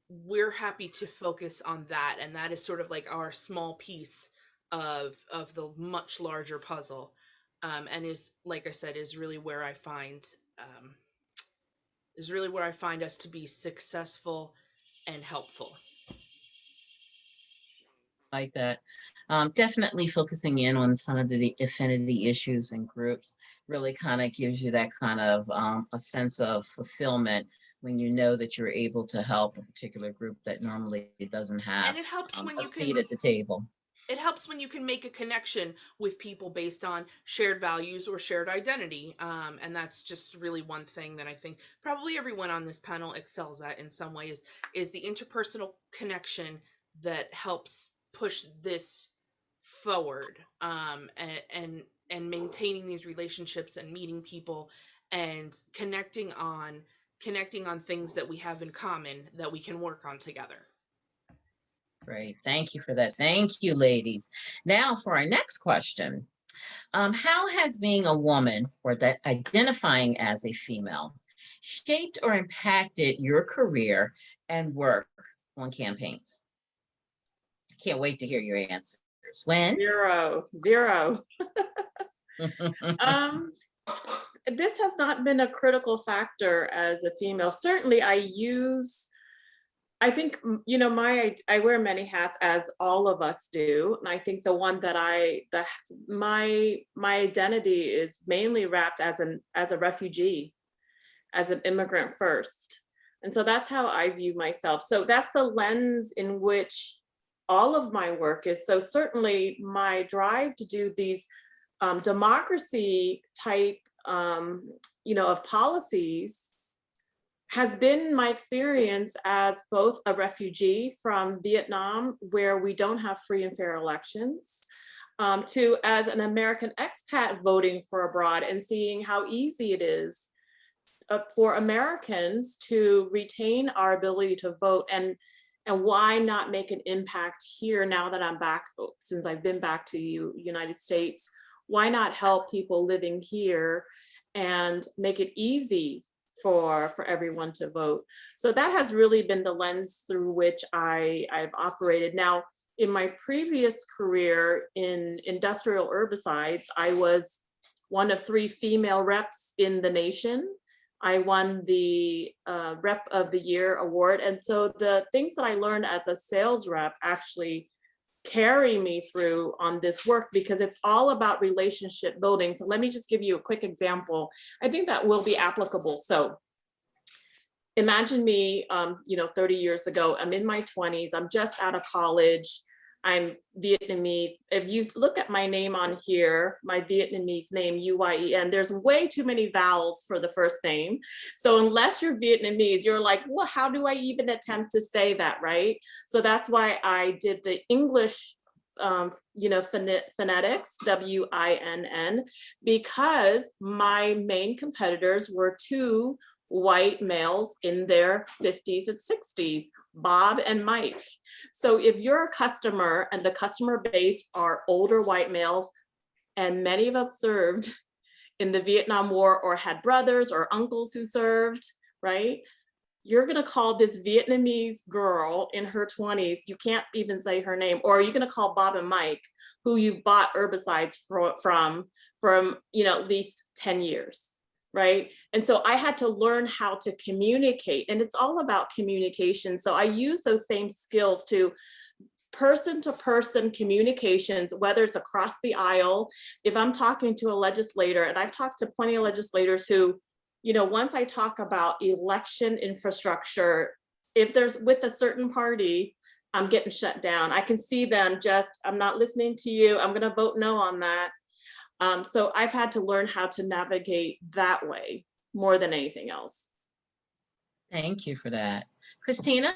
[SPEAKER 6] we're happy to focus on that, and that is sort of like our small piece of the much larger puzzle, and is, like I said, is really where I find us to be successful and helpful.
[SPEAKER 2] Like that. Definitely focusing in on some of the affinity issues and groups really kind of gives you that kind of a sense of fulfillment when you know that you're able to help a particular group that normally doesn't have
[SPEAKER 6] And it helps when
[SPEAKER 2] a
[SPEAKER 6] you
[SPEAKER 2] seat
[SPEAKER 6] can
[SPEAKER 2] at the table.
[SPEAKER 6] it helps when you can make a connection with people based on shared values or shared identity. And that's just really one thing that I think probably everyone on this panel excels at in some way, is the interpersonal connection that helps push this forward, and maintaining these relationships and meeting people and connecting on things that we have in common that we can work on together.
[SPEAKER 2] Great. Thank you for that. Thank you, ladies. Now for our next question. How has being a woman or that identifying as a female shaped or impacted your career and work on campaigns? I can't wait to hear your answers. When?
[SPEAKER 3] Zero. This has not been a critical factor as a female. Certainly I think, I wear many hats, as all of us do. And I think the one that my identity is mainly wrapped as a refugee, as an immigrant first. And so that's how I view myself. So that's the lens in which all of my work is. So certainly my drive to do these democracy type, of policies has been my experience as both a refugee from Vietnam, where we don't have free and fair elections, to as an American expat voting for abroad and seeing how easy it is for Americans to retain our ability to vote, and why not make an impact here now that I'm back, since I've been back to the United States. Why not help people living here and make it easy for everyone to vote? So that has really been the lens through which I've operated. Now, in my previous career in industrial herbicides, I was one of 3 female reps in the nation. I won the Rep of the Year award. And so the things that I learned as a sales rep actually carry me through on this work, because it's all about relationship building. So let me just give you a quick example. I think that will be applicable. So imagine me, 30 years ago, I'm in my 20s, I'm just out of college, I'm Vietnamese. If you look at my name on here, my Vietnamese name, Uyen, there's way too many vowels for the first name. So unless you're Vietnamese, you're like, well, how do I even attempt to say that, right? So that's why I did the English, phonetics, WINN, because my main competitors were 2 white males in their 50s and 60s, Bob and Mike. So if you're a customer and the customer base are older white males, and many have served in the Vietnam War or had brothers or uncles who served, right? you're going to call this Vietnamese girl in her 20s, you can't even say her name, or are you going to call Bob and Mike, who you've bought herbicides from, at least 10 years, right? And so I had to learn how to communicate, and it's all about communication. So I use those same skills to person communications, whether it's across the aisle. If I'm talking to a legislator, and I've talked to plenty of legislators who, once I talk about election infrastructure, if there's with a certain party, I'm getting shut down. I can see them I'm not listening to you. I'm going to vote no on that. So I've had to learn how to navigate that way more than anything else.
[SPEAKER 2] Thank you for that. Christina?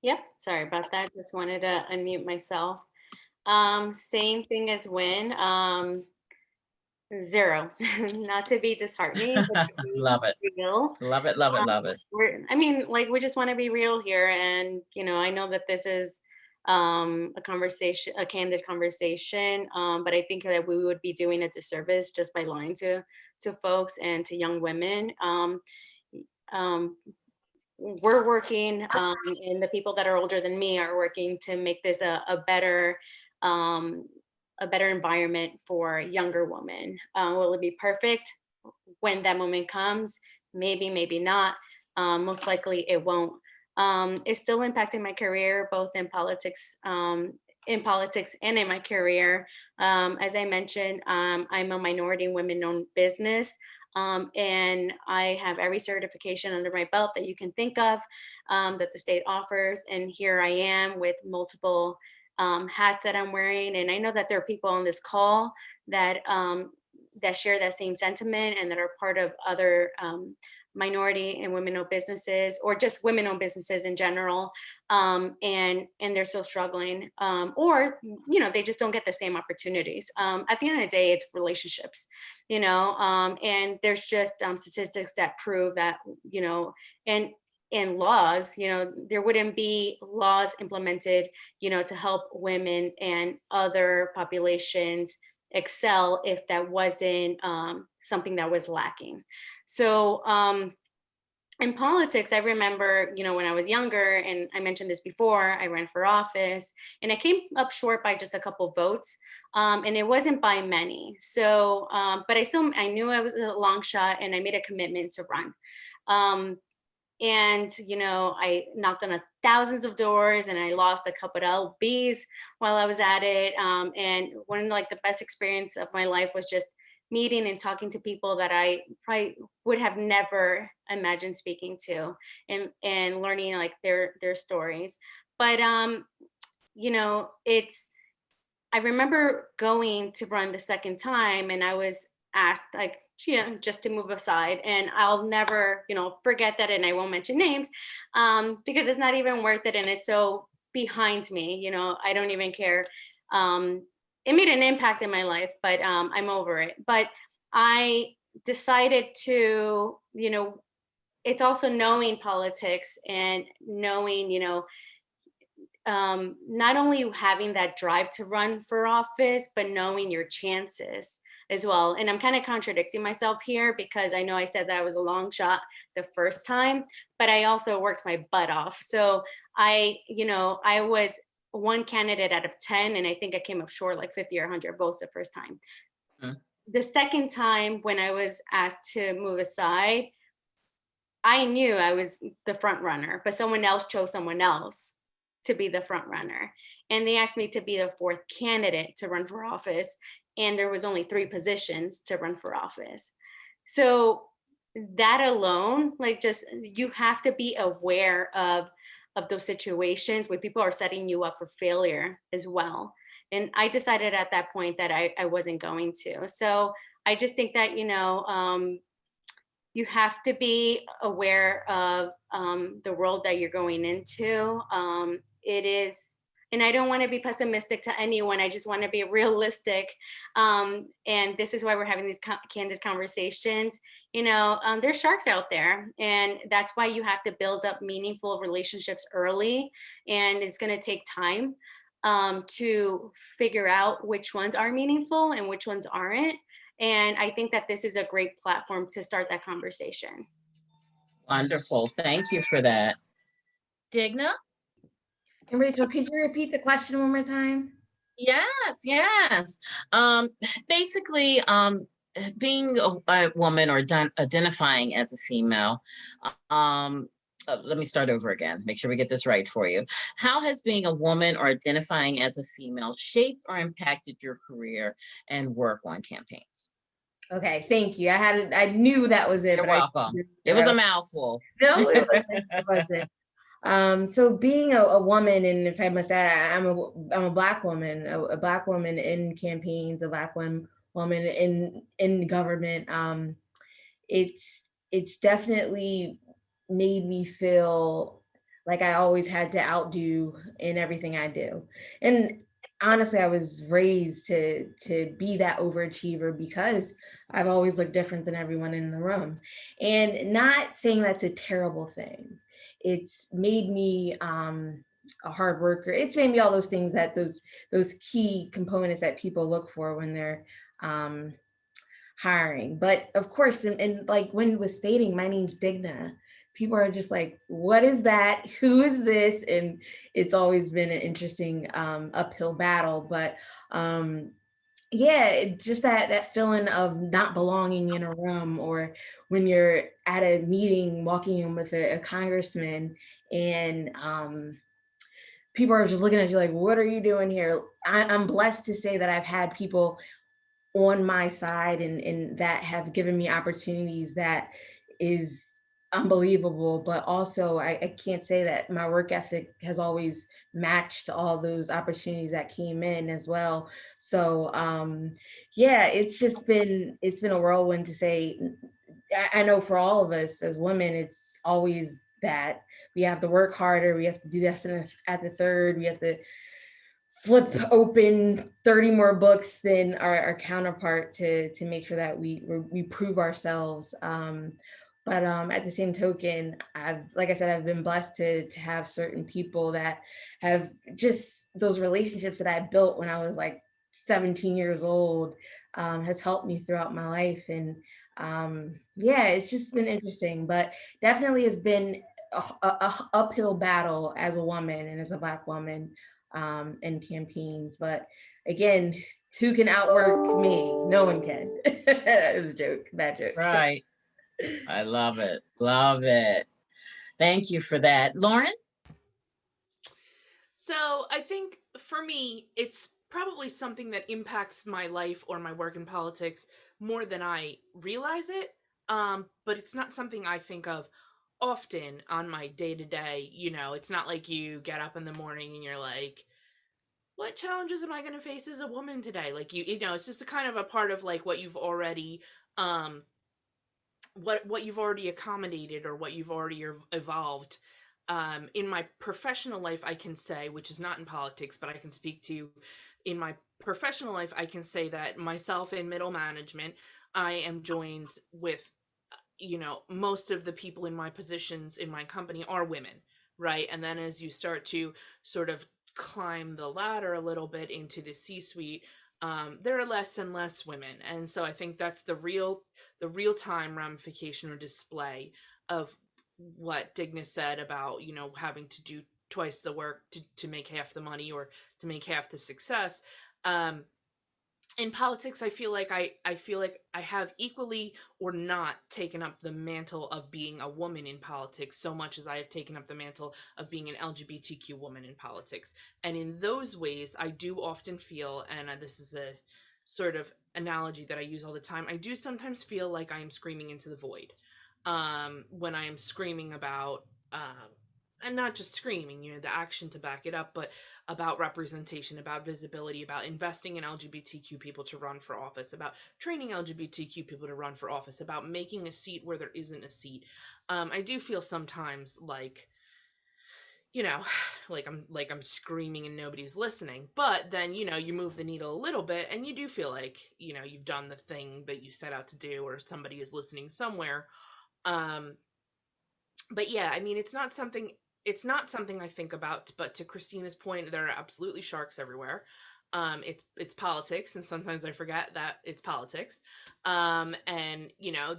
[SPEAKER 4] Yep, sorry about that. Just wanted to unmute myself. Same thing as Win. 0. Not to be disheartening, but to be
[SPEAKER 2] Love it.
[SPEAKER 4] real.
[SPEAKER 2] Love it, love it, love it.
[SPEAKER 4] We just want to be real here. And, I know that this is a candid conversation, but I think that we would be doing a disservice just by lying to folks and to young women. We're working, and the people that are older than me are working to make this a better environment for younger women. Will it be perfect when that moment comes? Maybe, maybe not. Most likely it won't. It's still impacting my career, both in politics and in my career. As I mentioned, I'm a minority and women-owned business. And I have every certification under my belt that you can think of, that the state offers. And here I am with multiple hats that I'm wearing. And I know that there are people on this call that share that same sentiment and that are part of other minority and women-owned businesses, or just women-owned businesses in general, and they're still struggling, or they just don't get the same opportunities. At the end of the day, it's relationships, and there's just statistics that prove that, and laws, there wouldn't be laws implemented, to help women and other populations excel if that wasn't something that was lacking. So in politics, I remember, when I was younger, and I mentioned this before, I ran for office and I came up short by just a couple votes, and it wasn't by many. So, but I knew I was a long shot, and I made a commitment to run. And, I knocked on thousands of doors, and I lost a couple of LBs while I was at it. And one of the best experience of my life was just meeting and talking to people that I probably would have never imagined speaking to, and learning their stories. But, I remember going to run the second time, and I was asked just to move aside, and I'll never, forget that. And I won't mention names, because it's not even worth it. And it's so behind me, I don't even care. It made an impact in my life, but I'm over it. But I decided to, it's also knowing politics and knowing, not only having that drive to run for office, but knowing your chances as well. And I'm kind of contradicting myself here, because I know I said that I was a long shot the first time, but I also worked my butt off. So I was one candidate out of 10, and I think I came up short 50 or 100 votes the first time. Mm-hmm. The second time, when I was asked to move aside, I knew I was the front runner, but someone else chose someone else to be the front runner. And they asked me to be the fourth candidate to run for office. And there was only 3 positions to run for office. So that alone, you have to be aware of those situations where people are setting you up for failure as well. And I decided at that point that I wasn't going to. So I just think that, you have to be aware of the world that you're going into. It is, and I don't want to be pessimistic to anyone. I just want to be realistic. And this is why we're having these candid conversations. There's sharks out there, and that's why you have to build up meaningful relationships early. And it's going to take time to figure out which ones are meaningful and which ones aren't. And I think that this is a great platform to start that conversation.
[SPEAKER 2] Wonderful. Thank you for that. Digna?
[SPEAKER 5] And Rachel, could you repeat the question one more time?
[SPEAKER 2] Yes, yes. Um, basically, being a woman or identifying as a female, let me start over again, make sure we get this right for you. How has being a woman or identifying as a female shaped or impacted your career and work on campaigns?
[SPEAKER 5] Okay, thank you. I knew that was it,
[SPEAKER 2] You're
[SPEAKER 5] but I
[SPEAKER 2] welcome. It was a mouthful.
[SPEAKER 5] no, it wasn't. It wasn't. So being a woman, and if I must add, I'm a Black woman, a Black woman in campaigns, a Black woman in government. It's definitely made me feel like I always had to outdo in everything I do. And honestly, I was raised to be that overachiever because I've always looked different than everyone in the room. And not saying that's a terrible thing. It's made me a hard worker. It's made me all those things that those key components that people look for when they're hiring. But of course, and like when was stating, my name's Digna, people are just like, what is that? Who is this? And it's always been an interesting uphill battle. But yeah, just that feeling of not belonging in a room, or when you're at a meeting walking in with a congressman and people are just looking at you like, what are you doing here? I'm blessed to say that I've had people on my side and that have given me opportunities that is unbelievable. But also I can't say that my work ethic has always matched all those opportunities that came in as well. So yeah, it's been a whirlwind to say. I know for all of us as women, it's always that we have to work harder, we have to do this at the third, we have to flip open 30 more books than our counterpart to make sure that we prove ourselves. But at the same token, like I said, I've been blessed to have certain people that have just those relationships that I built when I was like 17 years old, has helped me throughout my life. And yeah, it's just been interesting, but definitely has been a uphill battle as a woman and as a Black woman in campaigns. But again, who can outwork me? No one can. It was a joke, bad joke.
[SPEAKER 2] Right. I love it. Love it. Thank you for that. Lauren?
[SPEAKER 6] So I think for me, it's probably something that impacts my life or my work in politics more than I realize it. But it's not something I think of often on my day to day. It's not like you get up in the morning and you're like, what challenges am I going to face as a woman today? Like it's just a kind of a part of like what you've already um what you've already accommodated or what you've already evolved. In my professional life, I can say, which is not in politics, but I can speak to in my professional life, I can say that myself in middle management, I am joined with, most of the people in my positions in my company are women, right? And then as you start to sort of climb the ladder a little bit into the C-suite, there are less and less women. And so I think that's the real time ramification or display of what Digna said about, having to do twice the work to make half the money or to make half the success. In politics, I feel like I have equally or not taken up the mantle of being a woman in politics so much as I have taken up the mantle of being an LGBTQ woman in politics. And in those ways, I do often feel, and this is a sort of analogy that I use all the time, I do sometimes feel like I am screaming into the void when I am screaming about and not just screaming, the action to back it up, but about representation, about visibility, about investing in LGBTQ people to run for office, about training LGBTQ people to run for office, about making a seat where there isn't a seat. I do feel sometimes like, like I'm screaming and nobody's listening. But then, you move the needle a little bit and you do feel like, you've done the thing that you set out to do, or somebody is listening somewhere. But yeah, I mean, it's not something I think about, but to Christina's point, there are absolutely sharks everywhere. It's politics, and sometimes I forget that it's politics. And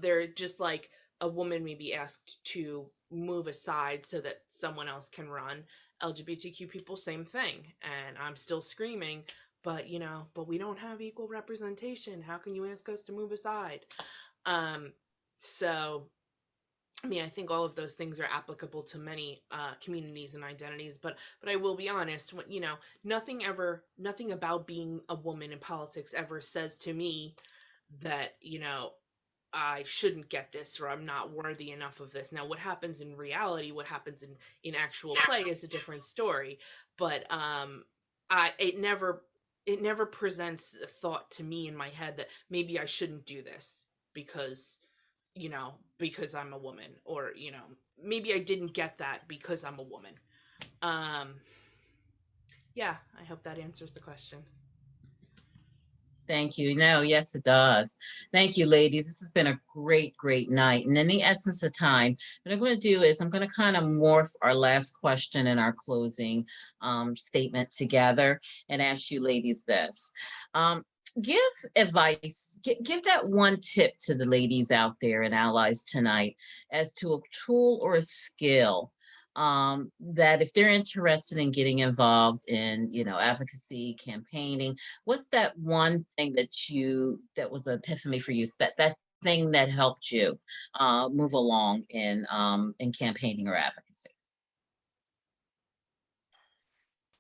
[SPEAKER 6] they're just like a woman may be asked to move aside so that someone else can run. LGBTQ people, same thing. And I'm still screaming, but but we don't have equal representation. How can you ask us to move aside? So I mean, I think all of those things are applicable to many communities and identities, but I will be honest, nothing about being a woman in politics ever says to me that I shouldn't get this, or I'm not worthy enough of this. Now, what happens in reality, what happens in actual play is a different story, but it never presents a thought to me in my head that maybe I shouldn't do this because because I'm a woman, or maybe I didn't get that because I'm a woman. Yeah, I hope that answers the question.
[SPEAKER 2] Thank you. No, yes, it does. Thank you, ladies. This has been a great, great night. And in the essence of time, what I'm going to do is I'm going to kind of morph our last question and our closing statement together and ask you ladies this. Give advice, give that one tip to the ladies out there and allies tonight as to a tool or a skill that if they're interested in getting involved in, advocacy, campaigning, what's that one thing that was an epiphany for you, that thing that helped you move along in campaigning or advocacy?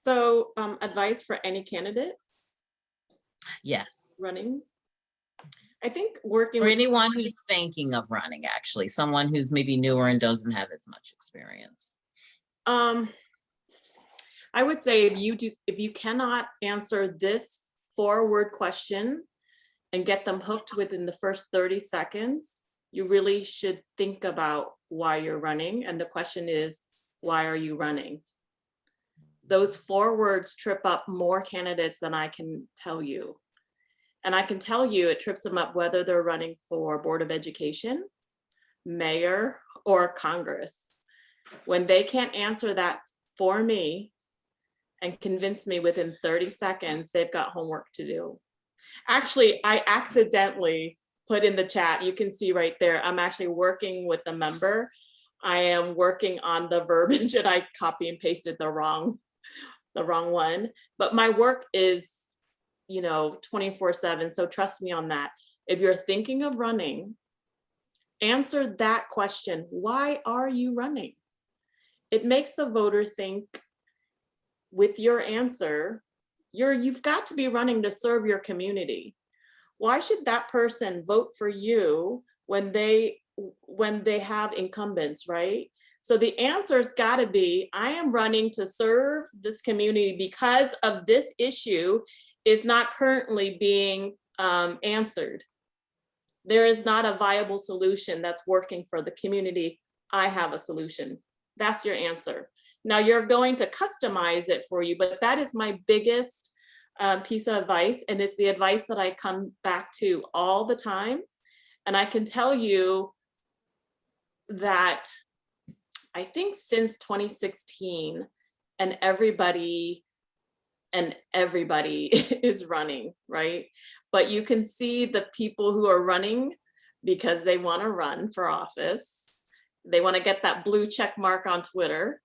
[SPEAKER 3] So advice for any candidate
[SPEAKER 2] Yes.
[SPEAKER 3] running? I think working
[SPEAKER 2] For
[SPEAKER 3] with
[SPEAKER 2] anyone who's thinking of running, actually, someone who's maybe newer and doesn't have as much experience.
[SPEAKER 3] I would say if you cannot answer this 4-word question and get them hooked within the first 30 seconds, you really should think about why you're running. And the question is, why are you running? Those 4 words trip up more candidates than I can tell you. And I can tell you it trips them up whether they're running for Board of Education, mayor, or Congress. When they can't answer that for me and convince me within 30 seconds, they've got homework to do. Actually, I accidentally put in the chat, you can see right there, I'm actually working with a member. I am working on the verbiage and I copy and pasted the wrong one. But my work is 24/7. So trust me on that. If you're thinking of running, answer that question. Why are you running? It makes the voter think with your answer, you've got to be running to serve your community. Why should that person vote for you when they have incumbents, right? So the answer's got to be, I am running to serve this community because of this issue is not currently being answered. There is not a viable solution that's working for the community. I have a solution. That's your answer. Now you're going to customize it for you, but that is my biggest piece of advice. And it's the advice that I come back to all the time. And I can tell you that I think since 2016 and everybody is running, right? But you can see the people who are running because they want to run for office. They want to get that blue check mark on Twitter,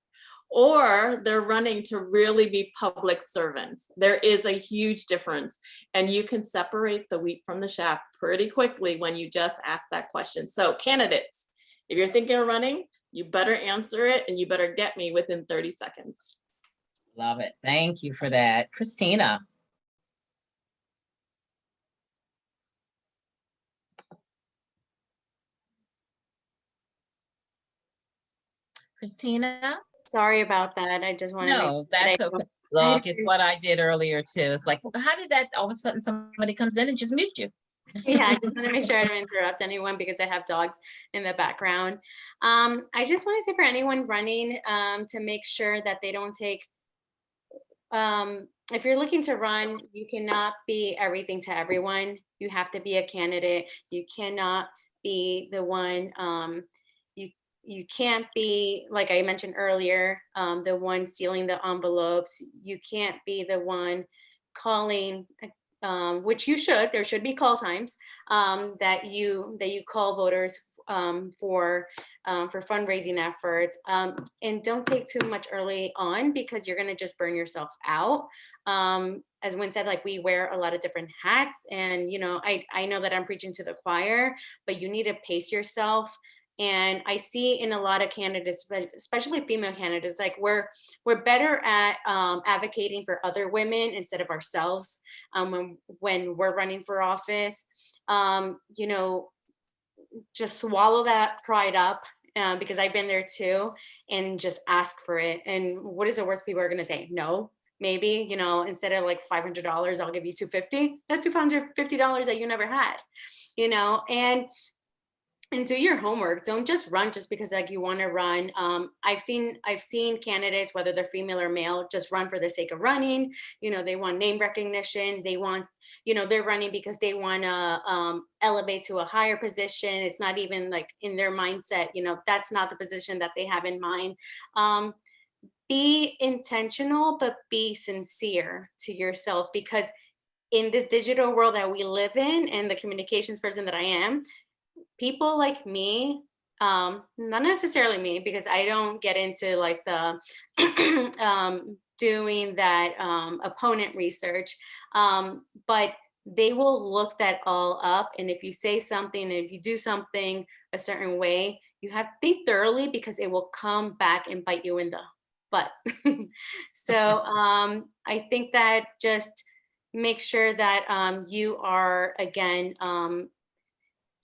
[SPEAKER 3] or they're running to really be public servants. There is a huge difference. And you can separate the wheat from the chaff pretty quickly when you just ask that question. So candidates, if you're thinking of running, you better answer it and you better get me within 30 seconds.
[SPEAKER 2] Love it. Thank you for that. Christina. Christina?
[SPEAKER 4] Sorry about that. I just wanted to
[SPEAKER 2] No, that's okay. Look, it's what I did earlier too. It's like, how did that all of a sudden somebody comes in and just mute you?
[SPEAKER 4] Yeah, I just want to make sure I don't interrupt anyone because I have dogs in the background. I just want to say for anyone running to make sure that they don't take, if you're looking to run, you cannot be everything to everyone. You have to be a candidate. You cannot be the one, you can't be, like I mentioned earlier, the one sealing the envelopes. You can't be the one calling, which you should, there should be call times, that you call voters for fundraising efforts. And don't take too much early on, because you're going to just burn yourself out. As Wynn said, like, we wear a lot of different hats, and I know that I'm preaching to the choir, but you need to pace yourself. And I see in a lot of candidates, but especially female candidates, like, we're better at advocating for other women instead of ourselves, when we're running for office. You know, just swallow that pride up, because I've been there too, and just ask for it. And what is the worst people are going to say? No, maybe, instead of like $500, I'll give you 250. That's $250 that you never had, and do your homework. Don't just run just because like you want to run. I've seen candidates, whether they're female or male, just run for the sake of running. They want name recognition. They want, they're running because they want to elevate to a higher position. It's not even like in their mindset. That's not the position that they have in mind. Be intentional, but be sincere to yourself, because in this digital world that we live in, and the communications person that I am, people like me, not necessarily me, because I don't get into like the doing that opponent research, but they will look that all up. And if you say something, and if you do something a certain way, you have to think thoroughly, because it will come back and bite you in the butt. So I think that just make sure that you are, again,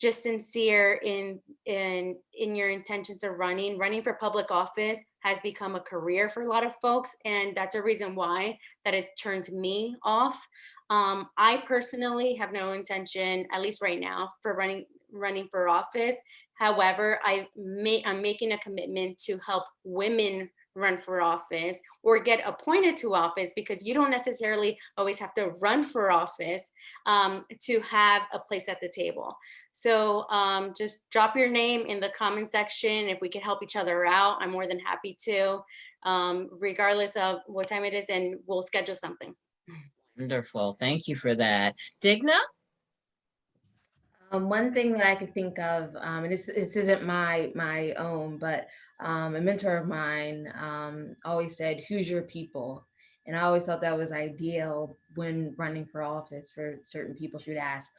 [SPEAKER 4] just sincere in your intentions of running for public office has become a career for a lot of folks, and that's a reason why that has turned me off. I personally have no intention, at least right now, for running for office. However, I'm making a commitment to help women run for office or get appointed to office, because you don't necessarily always have to run for office to have a place at the table. So just drop your name in the comment section. If we can help each other out, I'm more than happy to, regardless of what time it is, and we'll schedule something.
[SPEAKER 2] Wonderful. Thank you for that. Digna?
[SPEAKER 5] One thing that I could think of, and this isn't my own, but a mentor of mine always said, "Who's your people?" And I always thought that was ideal when running for office. For certain people, she would ask,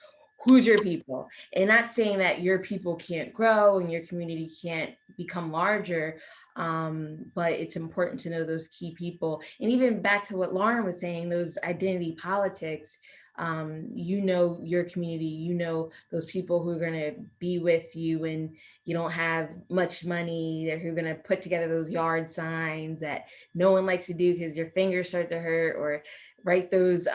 [SPEAKER 5] "Who's your people?" And not saying that your people can't grow and your community can't become larger, but it's important to know those key people. And even back to what Lauren was saying, those identity politics. Your community, those people who are going to be with you when you don't have much money, who are going to put together those yard signs that no one likes to do because your fingers start to hurt, or write those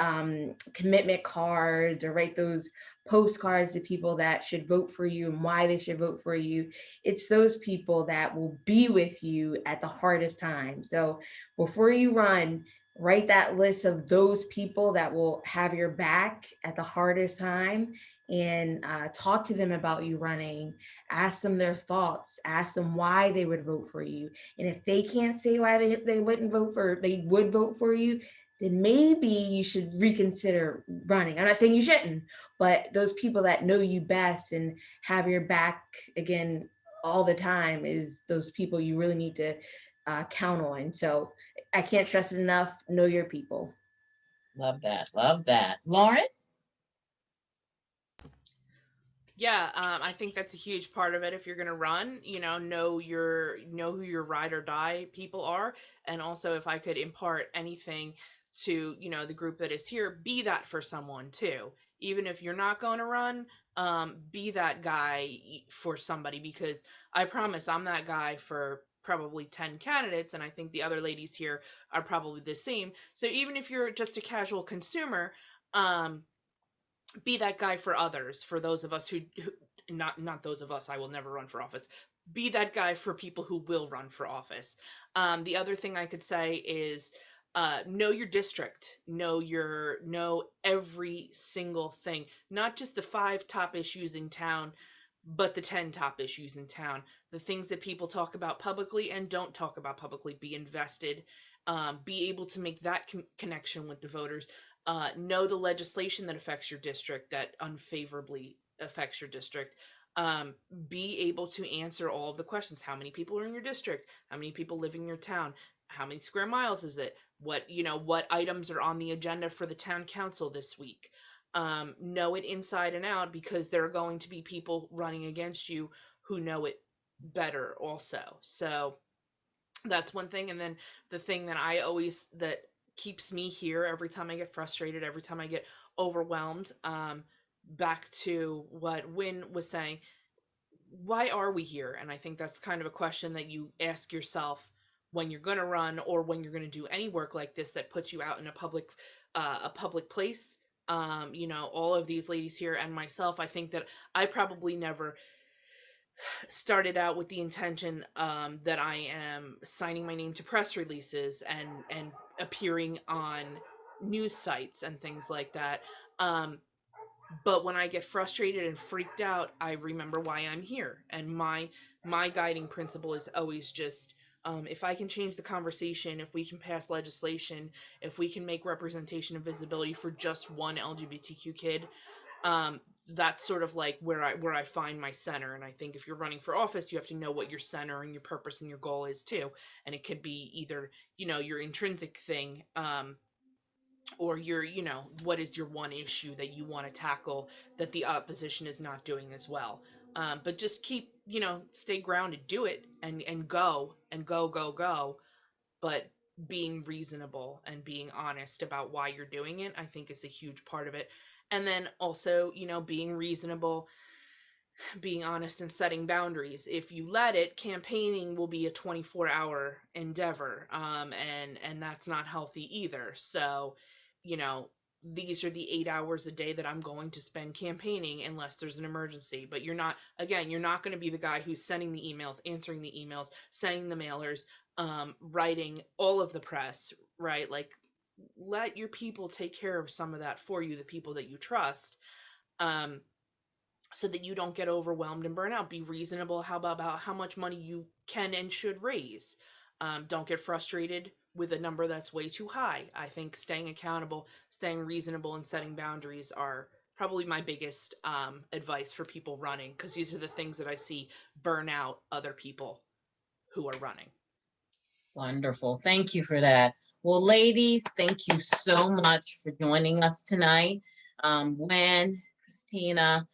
[SPEAKER 5] commitment cards, or write those postcards to people that should vote for you and why they should vote for you. It's those people that will be with you at the hardest time. So before you run, write that list of those people that will have your back at the hardest time, and talk to them about you running. Ask them their thoughts, ask them why they would vote for you. And if they can't say why they would vote for you, then maybe you should reconsider running. I'm not saying you shouldn't, but those people that know you best and have your back, again, all the time, is those people you really need to count on. So I can't stress it enough. Know your people.
[SPEAKER 2] Love that. Love that. Lauren?
[SPEAKER 6] Yeah, I think that's a huge part of it. If you're going to run, know who your ride or die people are. And also, if I could impart anything to, the group that is here, be that for someone too. Even if you're not going to run, be that guy for somebody, because I promise I'm that guy for probably 10 candidates, and I think the other ladies here are probably the same. So even if you're just a casual consumer, be that guy for others, for those of us who not those of us, I will never run for office. Be that guy for people who will run for office. The other thing I could say is know your district, know every single thing, not just the 5 top issues in town, but the 10 top issues in town, the things that people talk about publicly and don't talk about publicly. Be invested, be able to make that connection with the voters. know the legislation that affects your district, that unfavorably affects your district. Be able to answer all of the questions. How many people are in your district? How many people live in your town? How many square miles is it? What items are on the agenda for the town council this week? Know it inside and out, because there are going to be people running against you who know it better also. So that's one thing. And then the thing that keeps me here every time I get frustrated, every time I get overwhelmed, back to what Win was saying, why are we here? And I think that's kind of a question that you ask yourself when you're going to run, or when you're going to do any work like this that puts you out in a public place. All of these ladies here and myself, I think that I probably never started out with the intention that I am signing my name to press releases and appearing on news sites and things like that. But when I get frustrated and freaked out, I remember why I'm here. And my guiding principle is always just, if I can change the conversation, if we can pass legislation, if we can make representation and visibility for just one LGBTQ kid, that's sort of like where I find my center. And I think if you're running for office, you have to know what your center and your purpose and your goal is too. And it could be either, your intrinsic thing, or what is your one issue that you want to tackle that the opposition is not doing as well. But just keep, stay grounded, do it, and go and go. But being reasonable and being honest about why you're doing it, I think, is a huge part of it. And then also, being reasonable, being honest, and setting boundaries. If you let it, campaigning will be a 24-hour endeavor, and that's not healthy either. So, these are the 8 hours a day that I'm going to spend campaigning unless there's an emergency. But you're not going to be the guy who's sending the emails, answering the emails, sending the mailers, writing all of the press, right? Like, let your people take care of some of that for you, the people that you trust, so that you don't get overwhelmed and burn out. Be reasonable about how much money you can and should raise. Don't get frustrated with a number that's way too high. I think staying accountable, staying reasonable, and setting boundaries are probably my biggest advice for people running, because these are the things that I see burn out other people who are running.
[SPEAKER 2] Wonderful. Thank you for that. Well, ladies, thank you so much for joining us tonight. Wen, Christina,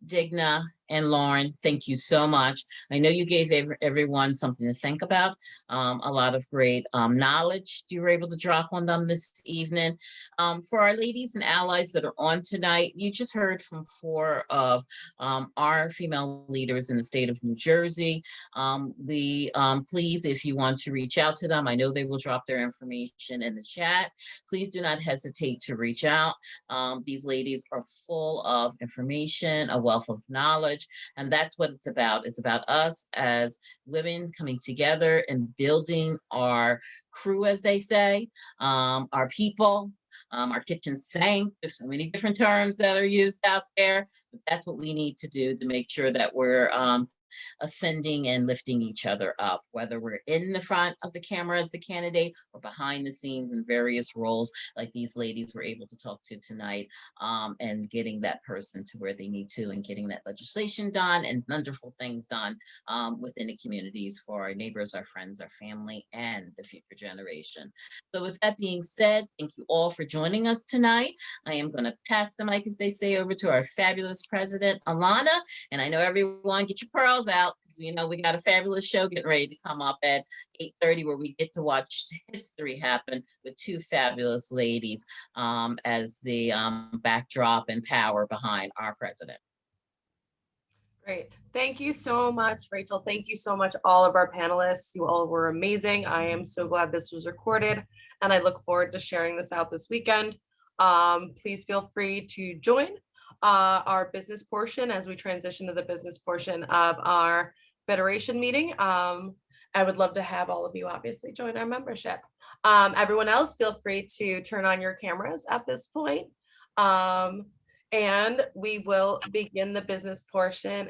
[SPEAKER 2] Digna, and Lauren, thank you so much. I know you gave everyone something to think about, a lot of great knowledge you were able to drop on them this evening. For our ladies and allies that are on tonight, you just heard from 4 of our female leaders in the state of New Jersey. Please, if you want to reach out to them, I know they will drop their information in the chat. Please do not hesitate to reach out. These ladies are full of information, a wealth of knowledge, and that's what it's about. It's about us as women coming together and building our crew, as they say, our people, our kitchen sink. There's so many different terms that are used out there, but that's what we need to do to make sure that we're ascending and lifting each other up, whether we're in the front of the camera as the candidate or behind the scenes in various roles like these ladies were able to talk to tonight, and getting that person to where they need to and getting that legislation done and wonderful things done within the communities for our neighbors, our friends, our family, and the future generation. So with that being said, thank you all for joining us tonight. I am going to pass the mic, as they say, over to our fabulous president, Alana. And I know everyone, get your pearls out, because we got a fabulous show getting ready to come up at 8:30, where we get to watch history happen with 2 fabulous ladies as the backdrop and power behind our president.
[SPEAKER 1] Great. Thank you so much, Rachel. Thank you so much, all of our panelists. You all were amazing. I am so glad this was recorded, and I look forward to sharing this out this weekend. Please feel free to join our business portion as we transition to the business portion of our Federation meeting. I would love to have all of you obviously join our membership. Everyone else, feel free to turn on your cameras at this point. And we will begin the business portion.